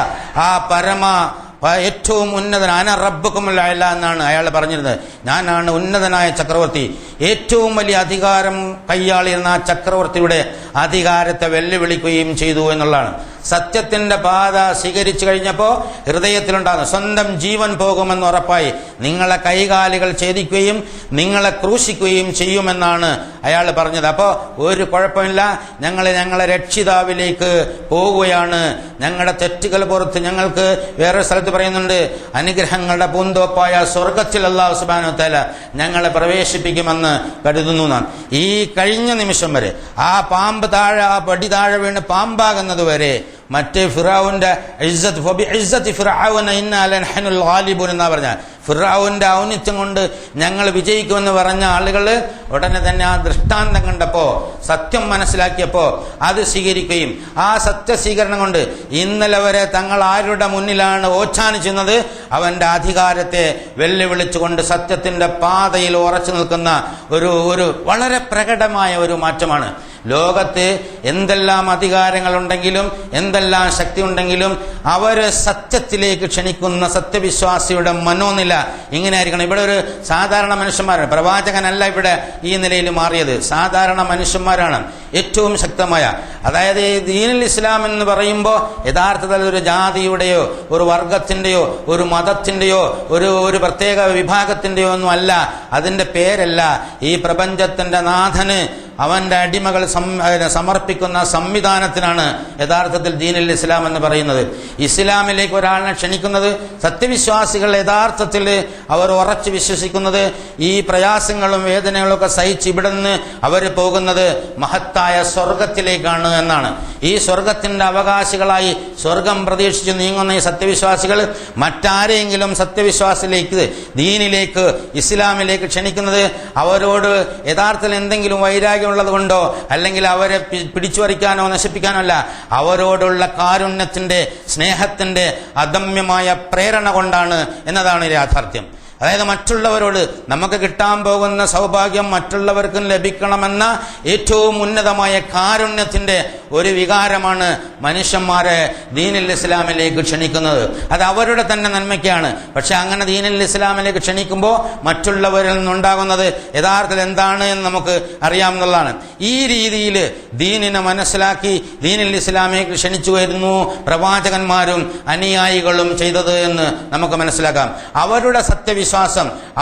ആ ഏറ്റവും ഉന്നതൻ, അന റബ്ബുക്കുമുൽ അഅ്ല എന്നാണ് അയാൾ പറഞ്ഞിരുന്നത്, ഞാനാണ് ഉന്നതനായ ചക്രവർത്തി. ഏറ്റവും വലിയ അധികാരം കൈയാളിയിരുന്ന ആ ചക്രവർത്തിയുടെ അധികാരത്തെ വെല്ലുവിളിക്കുകയും ചെയ്തു എന്നുള്ളതാണ്. സത്യത്തിന്റെ പാത സ്വീകരിച്ചു കഴിഞ്ഞപ്പോൾ ഹൃദയത്തിലുണ്ടാകുന്നു സ്വന്തം ജീവൻ പോകുമെന്ന് ഉറപ്പായി നിങ്ങളെ കൈകാലുകൾ ഛേദിക്കുകയും നിങ്ങളെ ക്രൂശിക്കുകയും ചെയ്യുമെന്നാണ് അയാൾ പറഞ്ഞത്. അപ്പോൾ ഒരു കുഴപ്പമില്ല, ഞങ്ങളെ രക്ഷിതാവിലേക്ക് പോവുകയാണ്, ഞങ്ങളുടെ തെറ്റുകൾ പുറത്ത് ഞങ്ങൾക്ക് വേറെ സ്ഥലത്ത് പറയുന്നുണ്ട് അനുഗ്രഹങ്ങളുടെ പൂന്തോപ്പായ സ്വർഗത്തിൽ അല്ലാഹു സുബ്ഹാനഹു വ തആല ഞങ്ങളെ പ്രവേശിപ്പിക്കുമെന്ന് കരുതുന്നു എന്നാണ്. ഈ കഴിഞ്ഞ നിമിഷം വരെ ആ പാമ്പ് താഴെ, ആ പടി താഴെ വീണ് പാമ്പാകുന്നത് വരെ മറ്റേ ഫിറഔന്റെ എന്നാ പറഞ്ഞ ഫിറഔന്റെ ഔന്നിത്യം കൊണ്ട് ഞങ്ങൾ വിജയിക്കുമെന്ന് പറഞ്ഞ ആളുകൾ ഉടനെ തന്നെ ആ ദൃഷ്ടാന്തം കണ്ടപ്പോ, സത്യം മനസ്സിലാക്കിയപ്പോ അത് സ്വീകരിക്കുകയും ആ സത്യസ്വീകരണം കൊണ്ട് ഇന്നലെ വരെ തങ്ങൾ ആരുടെ മുന്നിലാണ് ഓച്ചാനിച്ചുന്നത് അവന്റെ അധികാരത്തെ വെല്ലുവിളിച്ചുകൊണ്ട് സത്യത്തിന്റെ പാതയിൽ ഉറച്ചു നിൽക്കുന്ന ഒരു വളരെ പ്രകടമായ ഒരു മാറ്റമാണ്. ലോകത്ത് എന്തെല്ലാം അധികാരങ്ങളുണ്ടെങ്കിലും എന്തെല്ലാം ശക്തി ഉണ്ടെങ്കിലും അവര് സത്യത്തിലേക്ക് ക്ഷണിക്കുന്ന സത്യവിശ്വാസിയുടെ മനോനില ഇങ്ങനെ ആയിരിക്കണം. ഇവിടെ ഒരു സാധാരണ മനുഷ്യന്മാരാണ്, പ്രവാചകനല്ല ഇവിടെ ഈ നിലയിൽ മാറിയത്. സാധാരണ മനുഷ്യന്മാരാണ് ഏറ്റവും ശക്തമായ, അതായത് ദീനുൽ ഇസ്ലാം എന്ന് പറയുമ്പോൾ യഥാർത്ഥത്തിൽ ഒരു ജാതിയുടെയോ ഒരു വർഗത്തിന്റെയോ ഒരു മതത്തിന്റെയോ ഒരു പ്രത്യേക വിഭാഗത്തിന്റെയോ ഒന്നും അല്ല. അതിന്റെ പേരല്ല. ഈ പ്രപഞ്ചത്തിന്റെ നാഥന് അവന്റെ അടിമകൾ സമർപ്പിക്കുന്ന സംവിധാനത്തിനാണ് യഥാർത്ഥത്തിൽ ദീനുൽ ഇസ്ലാം എന്ന് പറയുന്നത്. ഇസ്ലാമിലേക്ക് ഒരാളിനെ ക്ഷണിക്കുന്നത് സത്യവിശ്വാസികൾ യഥാർത്ഥത്തിൽ അവർ ഉറച്ചു വിശ്വസിക്കുന്നത് ഈ പ്രയാസങ്ങളും വേദനകളും ഒക്കെ സഹിച്ച് ഇവിടെ നിന്ന് അവർ പോകുന്നത് മഹത്തായ സ്വർഗത്തിലേക്കാണ് എന്നാണ്. ഈ സ്വർഗത്തിന്റെ അവകാശികളായി സ്വർഗം പ്രതീക്ഷിച്ച് നീങ്ങുന്ന ഈ സത്യവിശ്വാസികൾ മറ്റാരെങ്കിലും സത്യവിശ്വാസത്തിലേക്ക്, ദീനിലേക്ക്, ഇസ്ലാമിലേക്ക് ക്ഷണിക്കുന്നത് അവരോട് യഥാർത്ഥത്തിൽ എന്തെങ്കിലും വൈരാഗ്യം ഉള്ളത് കൊണ്ടോ അല്ലെങ്കിൽ അവരെ പിടിച്ചു പറിക്കാനോ നശിപ്പിക്കാനോ അല്ല, അവരോടുള്ള കാരുണ്യത്തിന്റെ, സ്നേഹത്തിന്റെ അദമ്യമായ പ്രേരണ കൊണ്ടാണ് എന്നതാണ് യാഥാർത്ഥ്യം. അതായത് മറ്റുള്ളവരോട് നമുക്ക് കിട്ടാൻ പോകുന്ന സൗഭാഗ്യം മറ്റുള്ളവർക്കും ലഭിക്കണമെന്ന ഏറ്റവും ഉന്നതമായ കാരുണ്യത്തിന്റെ ഒരു വികാരമാണ് മനുഷ്യന്മാരെ ദീനുൽ ഇസ്ലാമിലേക്ക് ക്ഷണിക്കുന്നത്. അത് അവരുടെ തന്നെ നന്മയ്ക്കാണ്. പക്ഷെ അങ്ങനെ ദീനുൽ ഇസ്ലാമിലേക്ക് ക്ഷണിക്കുമ്പോൾ മറ്റുള്ളവരിൽ നിന്നുണ്ടാകുന്നത് യഥാർത്ഥത്തിൽ എന്താണ് എന്ന് നമുക്ക് അറിയാവുന്നതാണ്. ഈ രീതിയിൽ ദീനിനെ മനസ്സിലാക്കി ദീനുൽ ഇസ്ലാമിലേക്ക് ക്ഷണിച്ചു വരുന്നു പ്രവാചകന്മാരും അനുയായികളും ചെയ്തത് എന്ന് നമുക്ക് മനസ്സിലാക്കാം. അവരുടെ സത്യവിശ്വാസം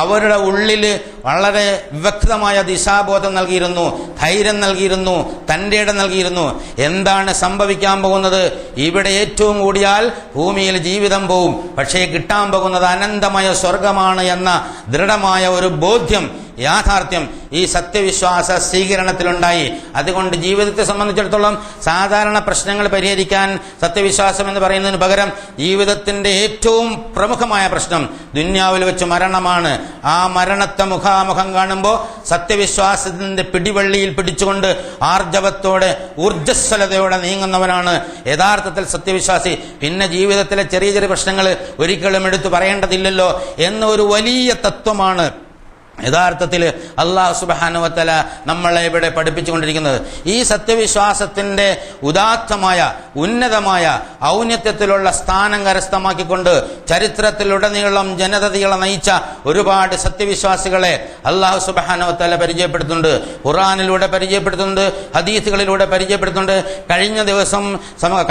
അവരുടെ ഉള്ളിൽ വളരെ വ്യക്തമായ ദിശാബോധം നൽകിയിരുന്നു, ധൈര്യം നൽകിയിരുന്നു, തന്റെ ഇടം നൽകിയിരുന്നു. എന്താണ് സംഭവിക്കാൻ പോകുന്നത്? ഇവിടെ ഏറ്റവും കൂടിയാൽ ഭൂമിയിൽ ജീവിതം പോവും, പക്ഷേ കിട്ടാൻ പോകുന്നത് അനന്തമായ സ്വർഗമാണ് എന്ന ദൃഢമായ ഒരു ബോധ്യം, യാഥാർത്ഥ്യം ഈ സത്യവിശ്വാസ സ്വീകരണത്തിലുണ്ടായി. അതുകൊണ്ട് ജീവിതത്തെ സംബന്ധിച്ചിടത്തോളം സാധാരണ പ്രശ്നങ്ങൾ പരിഹരിക്കാൻ സത്യവിശ്വാസം എന്ന് പറയുന്നതിന് പകരം ജീവിതത്തിന്റെ ഏറ്റവും പ്രമുഖമായ പ്രശ്നം ദുന്യാവിൽ വെച്ച് മരണമാണ്. ആ മരണത്തെ മുഖാമുഖം കാണുമ്പോൾ സത്യവിശ്വാസത്തിന്റെ പിടിവള്ളിയിൽ പിടിച്ചുകൊണ്ട് ആർജവത്തോടെ ഊർജ്ജസ്വലതയോടെ നീങ്ങുന്നവനാണ് യഥാർത്ഥത്തിൽ സത്യവിശ്വാസി. പിന്നെ ജീവിതത്തിലെ ചെറിയ ചെറിയ പ്രശ്നങ്ങൾ ഒരിക്കലും എടുത്തു പറയേണ്ടതില്ലല്ലോ എന്നൊരു വലിയ തത്വമാണ് യഥാർത്ഥത്തിൽ അല്ലാഹു സുബ്ഹാനഹു വ തആല നമ്മളെ ഇവിടെ പഠിപ്പിച്ചുകൊണ്ടിരിക്കുന്നത്. ഈ സത്യവിശ്വാസത്തിന്റെ ഉദാത്തമായ ഉന്നതമായ ഔന്നത്യത്തിലുള്ള സ്ഥാനം കരസ്ഥമാക്കിക്കൊണ്ട് ചരിത്രത്തിലുടനീളം ജനതകളെ നയിച്ച ഒരുപാട് സത്യവിശ്വാസികളെ അല്ലാഹു സുബ്ഹാനഹു വ തആല പരിചയപ്പെടുത്തുന്നുണ്ട്. ഖുർആനിലൂടെ പരിചയപ്പെടുത്തുന്നുണ്ട്, ഹദീസുകളിലൂടെ പരിചയപ്പെടുത്തുന്നുണ്ട്.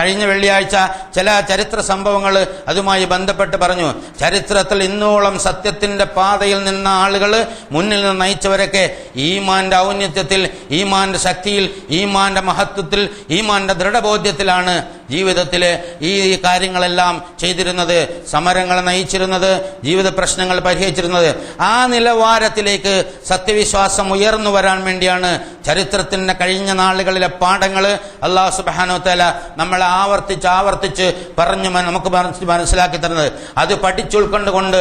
കഴിഞ്ഞ വെള്ളിയാഴ്ച ചില ചരിത്ര സംഭവങ്ങൾ അതുമായി ബന്ധപ്പെട്ട് പറഞ്ഞു. ചരിത്രത്തിൽ ഇന്നോളം സത്യത്തിന്റെ പാതയിൽ നിന്ന ആളുകൾ, മുന്നിൽ നിന്ന് നയിച്ചവരൊക്കെ ഈമാന്റെ ഔന്നത്യത്തിൽ, ഈമാന്റെ ശക്തിയിൽ, ഈമാന്റെ മഹത്വത്തിൽ, ഈമാന്റെ ദൃഢബോധ്യത്തിലാണ് ജീവിതത്തിലെ ഈ കാര്യങ്ങളെല്ലാം ചെയ്തിരുന്നത്, സമരങ്ങൾ നയിച്ചിരുന്നത്, ജീവിത പ്രശ്നങ്ങൾ പരിഹരിച്ചിരുന്നത്. ആ നിലവാരത്തിലേക്ക് സത്യവിശ്വാസം ഉയർന്നു വരാൻ വേണ്ടിയാണ് ചരിത്രത്തിന്റെ കഴിഞ്ഞ നാളുകളിലെ പാഠങ്ങൾ അല്ലാഹു സുബ്ഹാനഹു വ തആല നമ്മളെ ആവർത്തിച്ച് പറഞ്ഞു നമുക്ക് മനസ്സിലാക്കി തരുന്നത്. അത് പഠിച്ചുൾക്കൊണ്ടുകൊണ്ട്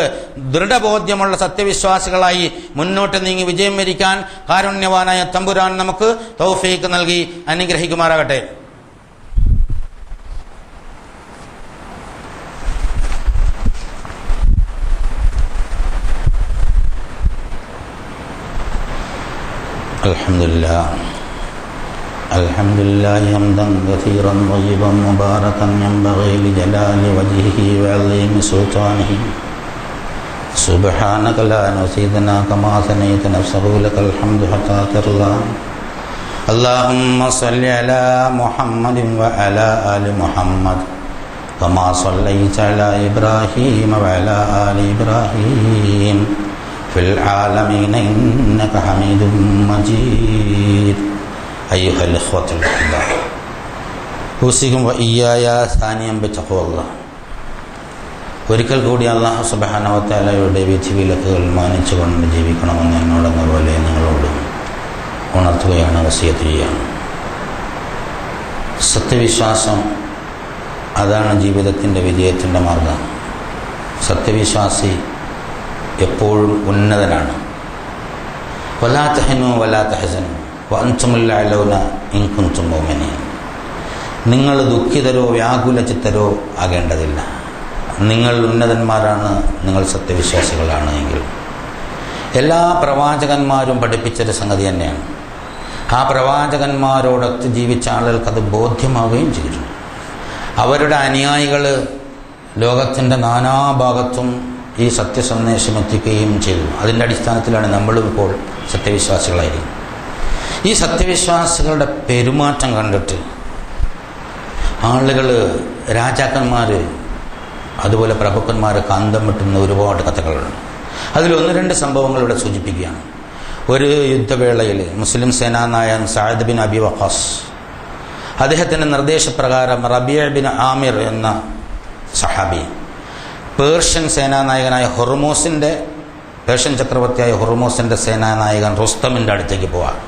ദൃഢബോധ്യമുള്ള സത്യവിശ്വാസികളായി മുന്നോട്ട് നീങ്ങി വിജയം വരിക്കാൻ കാരുണ്യവാനായ തമ്പുരാൻ നമുക്ക് തൗഫീഖ് നൽകി അനുഗ്രഹിക്കുമാറാകട്ടെ. അൽഹംദുലില്ലാഹി ഹംദൻ കസീറൻ തയ്യിബൻ മുബാറകൻ യൻബഗി ലിജലാലി വജ്ഹിഹി വഅളീമി സുൽത്താനിഹി സുബ്ഹാനക ലാ നസീദനാ കമാ സനൈത നഫ്സഹു ലകൽ ഹംദു ഹത്താ തർളാ اللهم صل على محمد وعلى آل محمد كما صليت على إبراهيم وعلى آل إبراهيم في العالمين إنك حميد مجيد أيها الإخوة الأحباب أوصيكم وإياي ثانيا بتقوى الله. ഒരിക്കൽ കൂടി അല്ലാഹു സുബ്ഹാനഹു വ തആലയുടെ വിധിവിലക്കുകൾ മാനിച്ചുകൊണ്ട് ജീവിക്കണമെന്ന് എന്നോടെന്ന പോലെ നിങ്ങളോട് ഉണർത്തുകയാണ്, വസിയത്ത് ചെയ്യുകയാണ്. സത്യവിശ്വാസം അതാണ് ജീവിതത്തിൻ്റെ വിജയത്തിൻ്റെ മാർഗം. സത്യവിശ്വാസി എപ്പോഴും ഉന്നതനാണ്. വലാ തഹനു വലാ തഹസനു വഅൻതുമുൽ അഅലൗന ഇൻ കുൻതും മുഅ്മിനീൻ. നിങ്ങൾ ദുഃഖിതരോ വ്യാകുലചിത്തരോ ആകേണ്ടതില്ല. നിങ്ങൾ ഉന്നതന്മാരാണ്, നിങ്ങൾ സത്യവിശ്വാസികളാണ് എങ്കിൽ. എല്ലാ പ്രവാചകന്മാരും പഠിപ്പിച്ചൊരു സംഗതി തന്നെയാണ്. ആ പ്രവാചകന്മാരോടൊത്ത് ജീവിച്ച ആളുകൾക്ക് അത് ബോധ്യമാവുകയും ചെയ്തിട്ടുണ്ട്. അവരുടെ അനുയായികൾ ലോകത്തിൻ്റെ നാനാഭാഗത്തും ഈ സത്യസന്ദേശം എത്തിക്കുകയും ചെയ്തു. അതിൻ്റെ അടിസ്ഥാനത്തിലാണ് നമ്മളും ഇപ്പോൾ സത്യവിശ്വാസികളായിരിക്കും. ഈ സത്യവിശ്വാസികളുടെ പെരുമാറ്റം കണ്ടിട്ട് ആളുകൾ, രാജാക്കന്മാർ, അതുപോലെ പ്രഭുക്കന്മാരൊക്കെ അന്തം വിട്ടുന്ന ഒരുപാട് കഥകളുണ്ട്. അതിലൊന്ന് രണ്ട് സംഭവങ്ങൾ ഇവിടെ സൂചിപ്പിക്കുകയാണ്. ഒരു യുദ്ധവേളയിൽ മുസ്ലിം സേനാനായകൻ സഅദ് ബിൻ അബി വഖാസ്, അദ്ദേഹത്തിൻ്റെ നിർദ്ദേശപ്രകാരം റബീഅ ബിൻ ആമിർ എന്ന സഹാബി പേർഷ്യൻ സേനാനായകനായ പേർഷ്യൻ ചക്രവർത്തിയായ ഹുർമൂസിൻ്റെ സേനാനായകൻ റുസ്തമിൻ്റെ അടുത്തേക്ക് പോവാം.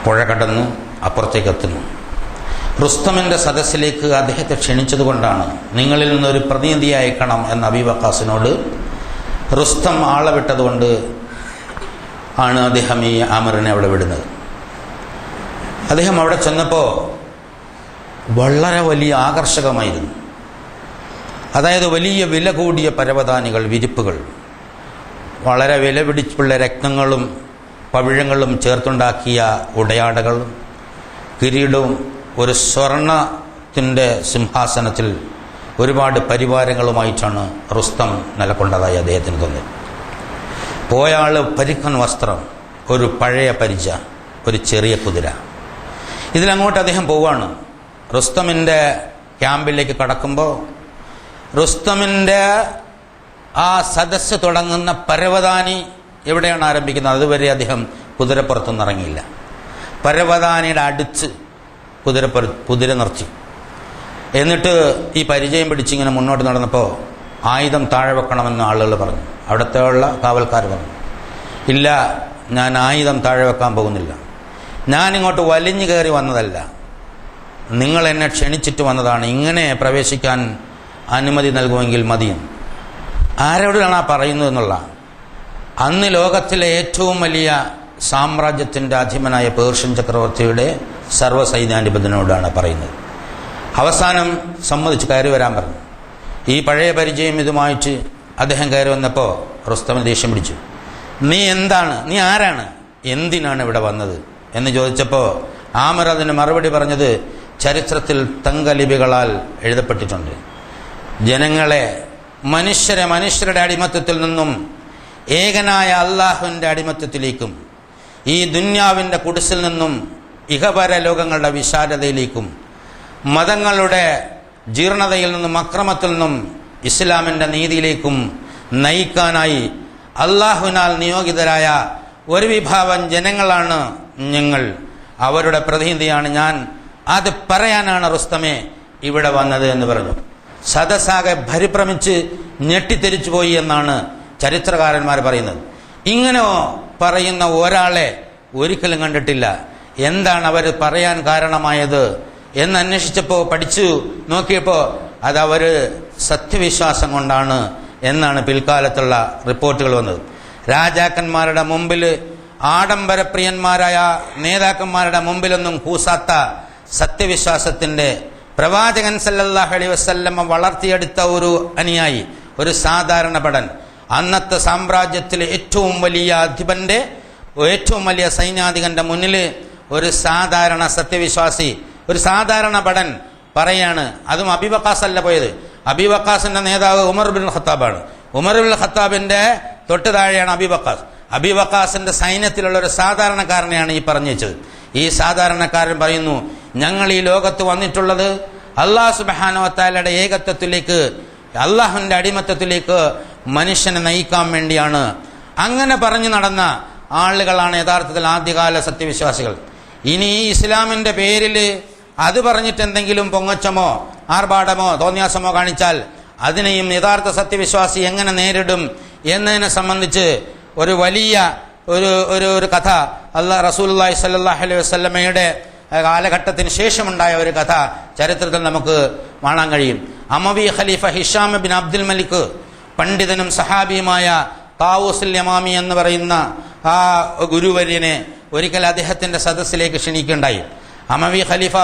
പുഴ കടന്ന് അപ്പുറത്തേക്ക് എത്തുന്നു. റുസ്തമിൻ്റെ സദസ്സിലേക്ക് അദ്ദേഹത്തെ ക്ഷണിച്ചതുകൊണ്ടാണ് നിങ്ങളിൽ നിന്നൊരു പ്രതിനിധിയെ അയക്കണം എന്ന അബീ വഖാസിനോട് റുസ്തം ആളെ വിട്ടതുകൊണ്ട് ആണ് അദ്ദേഹം ഈ ആമിറിനെ അവിടെ വിടുന്നത്. അദ്ദേഹം അവിടെ ചെന്നപ്പോൾ വളരെ വലിയ ആകർഷകമായിരുന്നു. അതായത് വലിയ വില കൂടിയ പരവതാനികൾ, വിരിപ്പുകൾ, വളരെ വില പിടിച്ചുള്ള രത്നങ്ങളും പവിഴങ്ങളും ചേർത്തുണ്ടാക്കിയ ഉടയാടകൾ, കിരീടവും, ഒരു സ്വർണത്തിൻ്റെ സിംഹാസനത്തിൽ ഒരുപാട് പരിവാരങ്ങളുമായിട്ടാണ് റുസ്തം നിലകൊണ്ടതായി അദ്ദേഹത്തിന് തോന്നി. പോയാൾ പരിക്കൻ വസ്ത്രം, ഒരു പഴയ പരിച, ഒരു ചെറിയ കുതിര. ഇതിലങ്ങോട്ട് അദ്ദേഹം പോവാണ്. റുസ്തമിൻ്റെ ക്യാമ്പിലേക്ക് കടക്കുമ്പോൾ റുസ്തമിൻ്റെ ആ സദസ്സ് തുടങ്ങുന്ന പരവതാനി എവിടെയാണ് ആരംഭിക്കുന്നത്, അതുവരെ അദ്ദേഹം കുതിരപ്പുറത്തൊന്നും ഇറങ്ങിയില്ല. പരവതാനിയുടെ അടുത്ത് കുതിര നിർത്തി. എന്നിട്ട് ഈ പരിചയം പിടിച്ചിങ്ങനെ മുന്നോട്ട് നടന്നപ്പോൾ ആയുധം താഴെ വെക്കണമെന്ന് ആളുകൾ പറഞ്ഞു. അവിടുത്തെ ഉള്ള കാവൽക്കാർ പറഞ്ഞു, ഇല്ല, ഞാൻ ആയുധം താഴെ വെക്കാൻ പോകുന്നില്ല. ഞാനിങ്ങോട്ട് വലിഞ്ഞു കയറി വന്നതല്ല, നിങ്ങൾ എന്നെ ക്ഷണിച്ചിട്ട് വന്നതാണ്. ഇങ്ങനെ പ്രവേശിക്കാൻ അനുമതി നൽകുമെങ്കിൽ മതിയും. ആരോടാണ് ആ പറയുന്നത് എന്നുള്ള, അന്ന് ലോകത്തിലെ ഏറ്റവും വലിയ സാമ്രാജ്യത്തിൻ്റെ അധിപനായ പേർഷ്യൻ ചക്രവർത്തിയുടെ സർവ്വസൈന്യാധിപതിനോടാണ് പറയുന്നത്. അവസാനം സമ്മതിച്ച് കയറി വരാൻ പറഞ്ഞു. ഈ പഴയ പരിചയം ഇതുമായിട്ട് അദ്ദേഹം കയറി വന്നപ്പോൾ റുസ്തമിന് ദേഷ്യം പിടിച്ചു. നീ എന്താണ്, നീ ആരാണ്, എന്തിനാണ് ഇവിടെ വന്നത് എന്ന് ചോദിച്ചപ്പോൾ ആമിർ അതിന് മറുപടി പറഞ്ഞത് ചരിത്രത്തിൽ തങ്കലിപികളാൽ എഴുതപ്പെട്ടിട്ടുണ്ട്. ജനങ്ങളെ, മനുഷ്യരുടെ അടിമത്തത്തിൽ നിന്നും ഏകനായ അള്ളാഹുവിൻ്റെ അടിമത്തത്തിലേക്കും ഈ ദുന്യാവിൻ്റെ കുടിസിൽ നിന്നും ഇഹപര ലോകങ്ങളുടെ വിശാലതയിലേക്കും മതങ്ങളുടെ ജീർണതയിൽ നിന്നും അക്രമത്തിൽ നിന്നും ഇസ്ലാമിൻ്റെ നീതിയിലേക്കും നയിക്കാനായി അള്ളാഹുവിനാൽ നിയോഗിതരായ ഒരു വിഭാഗം ജനങ്ങളാണ് ഞങ്ങൾ. അവരുടെ പ്രതിനിധിയാണ് ഞാൻ. അത് പറയാനാണ് റുസ്തമേ ഇവിടെ വന്നത് എന്ന് പറഞ്ഞു. സദസ്സാകെ പരിഭ്രമിച്ച് ഞെട്ടിത്തെരിച്ചു പോയി എന്നാണ് ചരിത്രകാരന്മാർ പറയുന്നത്. ഇങ്ങനെ പറയുന്ന ഒരാളെ ഒരിക്കലും കണ്ടിട്ടില്ല. എന്താണ് അവർ പറയാൻ കാരണമായത് എന്ന് അന്വേഷിച്ചപ്പോൾ, പഠിച്ചു നോക്കിയപ്പോൾ അതവർ സത്യവിശ്വാസം കൊണ്ടാണ് എന്നാണ് പിൽക്കാലത്തുള്ള റിപ്പോർട്ടുകൾ വന്നത്. രാജാക്കന്മാരുടെ മുമ്പിൽ, ആഡംബരപ്രിയന്മാരായ നേതാക്കന്മാരുടെ മുമ്പിലൊന്നും കൂസാത്ത സത്യവിശ്വാസത്തിൻ്റെ പ്രവാചകൻ സല്ലല്ലാഹു അലൈഹി വസല്ലമ വളർത്തിയെടുത്ത ഒരു അനുയായി, ഒരു സാധാരണ ഭടൻ, അന്നത്തെ സാമ്രാജ്യത്തിലെ ഏറ്റവും വലിയ അധിപന്റെ, ഏറ്റവും വലിയ സൈന്യാധികന്റെ മുന്നിൽ ഒരു സാധാരണ സത്യവിശ്വാസി, ഒരു സാധാരണ ഭടൻ പറയാണ്. അതും അബീ വഖാസ് അല്ല പോയത്. അബീ വഖാസിന്റെ നേതാവ് ഉമർ ബിൻ ഖത്താബാണ്. ഉമർ ബിൻ ഖത്താബിന്റെ തൊട്ട് താഴെയാണ് അബീ വഖാസ്. അബീ വഖാസിന്റെ സൈന്യത്തിലുള്ള ഒരു സാധാരണക്കാരനെയാണ് ഈ പറഞ്ഞു വെച്ചത്. ഈ സാധാരണക്കാരൻ പറയുന്നു, ഞങ്ങൾ ഈ ലോകത്ത് വന്നിട്ടുള്ളത് അല്ലാഹു സുബ്ഹാനഹു വ തആലയുടെ ഏകത്വത്തിലേക്ക്, അള്ളാഹുവിന്റെ അടിമത്തത്തിലേക്ക് മനുഷ്യനെ നയിക്കാൻ വേണ്ടിയാണ്. അങ്ങനെ പറഞ്ഞു നടന്ന ആളുകളാണ് യഥാർത്ഥത്തിൽ ആദ്യകാല സത്യവിശ്വാസികൾ. ഇനി ഈ ഇസ്ലാമിന്റെ പേരിൽ അത് പറഞ്ഞിട്ട് എന്തെങ്കിലും പൊങ്ങച്ചമോ ആർഭാടമോ തോന്നിയാസമോ കാണിച്ചാൽ അതിനെയും യഥാർത്ഥ സത്യവിശ്വാസി എങ്ങനെ നേരിടും എന്നതിനെ സംബന്ധിച്ച് ഒരു വലിയ ഒരു കഥ റസൂലുള്ളാഹി സ്വല്ലല്ലാഹു അലൈഹി വസല്ലമയുടെ കാലഘട്ടത്തിന് ശേഷമുണ്ടായ ഒരു കഥ ചരിത്രത്തിൽ നമുക്ക് കാണാൻ കഴിയും. അമവി ഖലീഫ ഹിഷാം ബിൻ അബ്ദുൽ മലിക് പണ്ഡിതനും സഹാബിയുമായ താവൂസുൽ യമാമി എന്ന് പറയുന്ന ആ ഗുരുവര്യനെ ഒരിക്കൽ അദ്ദേഹത്തിന്റെ സദസ്സിലേക്ക് ക്ഷണിക്കുകയുണ്ടായി. അമവി ഖലീഫ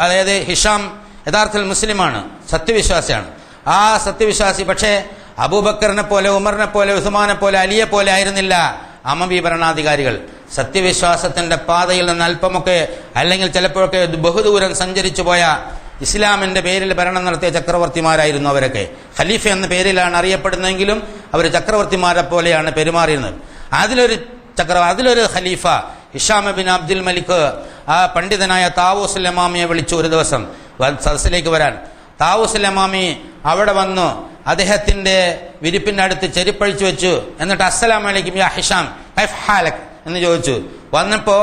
അതായത് ഹിഷാം യഥാർത്ഥത്തിൽ മുസ്ലിമാണ്, സത്യവിശ്വാസിയാണ്. ആ സത്യവിശ്വാസി പക്ഷേ അബൂബക്കറിനെ പോലെ, ഉമറിനെ പോലെ, ഉസ്മാനെ പോലെ, അലിയെ പോലെ ആയിരുന്നില്ല അമവി ഭരണാധികാരികൾ. സത്യവിശ്വാസത്തിന്റെ പാതയിൽ നിന്ന് അല്പമൊക്കെ അല്ലെങ്കിൽ ചിലപ്പോഴൊക്കെ ബഹുദൂരം സഞ്ചരിച്ചു പോയ ഇസ്ലാമിന്റെ പേരിൽ ഭരണം നടത്തിയ ചക്രവർത്തിമാരായിരുന്നു അവരൊക്കെ. ഖലീഫ എന്ന പേരിലാണ് അറിയപ്പെടുന്നതെങ്കിലും അവർ ചക്രവർത്തിമാരെ പോലെയാണ് പെരുമാറിയിരുന്നത്. അതിലൊരു ഖലീഫ ഹിഷാം ബിൻ അബ്ദുൽ മലിക് ആ പണ്ഡിതനായ താവൂസുൽ യമാമിയെ വിളിച്ചു ഒരു ദിവസം സദസ്സിലേക്ക് വരാൻ. താവൂസുൽ യമാമി അവിടെ വന്നു അദ്ദേഹത്തിന്റെ വിരിപ്പിന്റെ അടുത്ത് ചെരിപ്പഴിച്ചു വെച്ചു. എന്നിട്ട് അസ്സലാമു അലൈക്കും യാ ഹിഷാം കൈഫ് ഹാലക് എന്ന് ചോദിച്ചു. വന്നപ്പോ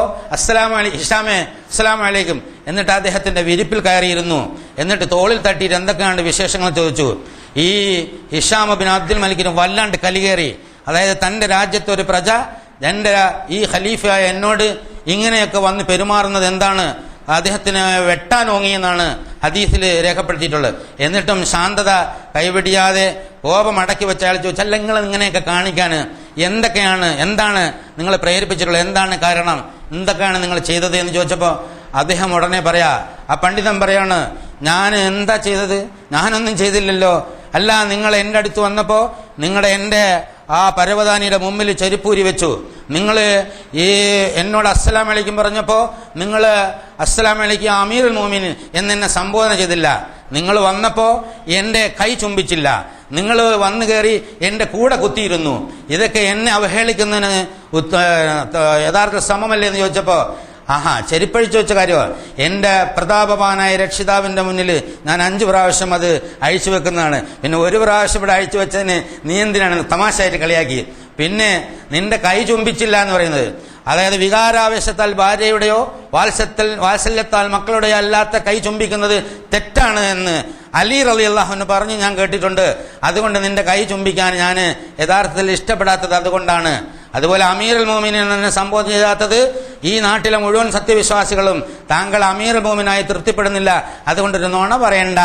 ഹിഷാമേ അസ്സലാമു അലൈക്കും. എന്നിട്ട് അദ്ദേഹത്തിന്റെ വിരിപ്പിൽ കയറിയിരുന്നു. എന്നിട്ട് തോളിൽ തട്ടിയിട്ട് എന്തൊക്കെയാണ് വിശേഷങ്ങൾ ചോദിച്ചു. ഈ ഹിഷാം ബിൻ അബ്ദുൽ മലിക്കിന് വല്ലാണ്ട് കലികേറി. അതായത് തന്റെ രാജ്യത്തെ ഒരു പ്രജ എന്റെ ഈ ഖലീഫയായ എന്നോട് ഇങ്ങനെയൊക്കെ വന്ന് പെരുമാറുന്നത് എന്താണ്, അദ്ദേഹത്തിന് വെട്ടാൻ ഓങ്ങിയെന്നാണ് ഹദീസിൽ രേഖപ്പെടുത്തിയിട്ടുള്ളത്. എന്നിട്ടും ശാന്തത കൈവെടിയാതെ കോപം അടക്കി വെച്ച അയാൾ ചോദിച്ചാൽ നിങ്ങൾ ഇങ്ങനെയൊക്കെ കാണിക്കാൻ എന്താണ് നിങ്ങളെ പ്രേരിപ്പിച്ചിട്ടുള്ളത്, എന്താണ് കാരണം, എന്തൊക്കെയാണ് നിങ്ങൾ ചെയ്തത് എന്ന് ചോദിച്ചപ്പോൾ അദ്ദേഹം ഉടനെ ആ പണ്ഡിതൻ പറയാണ്, ഞാൻ എന്താ ചെയ്തത്, ഞാനൊന്നും ചെയ്തില്ലല്ലോ. അല്ല, നിങ്ങൾ എൻ്റെ അടുത്ത് വന്നപ്പോൾ എൻ്റെ ആ പരവതാനിയുടെ മുമ്പിൽ ചെരുപ്പൂരി വെച്ചു. നിങ്ങൾ എന്നോട് അസ്സലാമു അലൈക്കും പറഞ്ഞപ്പോൾ നിങ്ങൾ അസ്സലാമു അലൈക്കും അമീറുൽ മുഅ്മിനീൻ എന്നെ സംബോധന ചെയ്തില്ല. നിങ്ങൾ വന്നപ്പോൾ എൻ്റെ കൈ ചുംബിച്ചില്ല. നിങ്ങൾ വന്നു കയറി എൻ്റെ കൂടെ കുത്തിയിരുന്നു. ഇതൊക്കെ എന്നെ അവഹേളിക്കുന്നതിന് യഥാർത്ഥ സമമല്ലേ എന്ന് ചോദിച്ചപ്പോൾ ചെരിപ്പഴിച്ചു വെച്ച കാര്യമാണ്. എൻ്റെ പ്രതാപവാനായ രക്ഷിതാവിൻ്റെ മുന്നിൽ ഞാൻ 5 പ്രാവശ്യം അത് അഴിച്ചു വെക്കുന്നതാണ്. പിന്നെ ഒരു പ്രാവശ്യം ഇവിടെ അഴിച്ചു വെച്ചതിന് നീ എന്തിനാണ് തമാശയായിട്ട് കളിയാക്കി. പിന്നെ നിന്റെ കൈ ചുംബിച്ചില്ല എന്ന് പറയുന്നത്, അതായത് വികാരാവേശത്താൽ ഭാര്യയുടെയോ വാത്സല്യത്താൽ മക്കളുടെയോ അല്ലാത്ത കൈ ചുംബിക്കുന്നത് തെറ്റാണ് എന്ന് അലി റളിയല്ലാഹു അൻഹു പറഞ്ഞു ഞാൻ കേട്ടിട്ടുണ്ട്. അതുകൊണ്ട് നിന്റെ കൈ ചുംബിക്കാൻ ഞാൻ യഥാർത്ഥത്തിൽ ഇഷ്ടപ്പെടാത്തത് അതുകൊണ്ടാണ്. അതുപോലെ അമീറുൽ മുഅ്മിനീൻ എന്നെ സംബോധന ചെയ്യാത്തത് ഈ നാട്ടിലെ മുഴുവൻ സത്യവിശ്വാസികളും താങ്കൾ അമീറുൽ മുഅ്മിനായി തൃപ്തിപ്പെടുന്നില്ല, അതുകൊണ്ടൊരു നുണ പറയണ്ട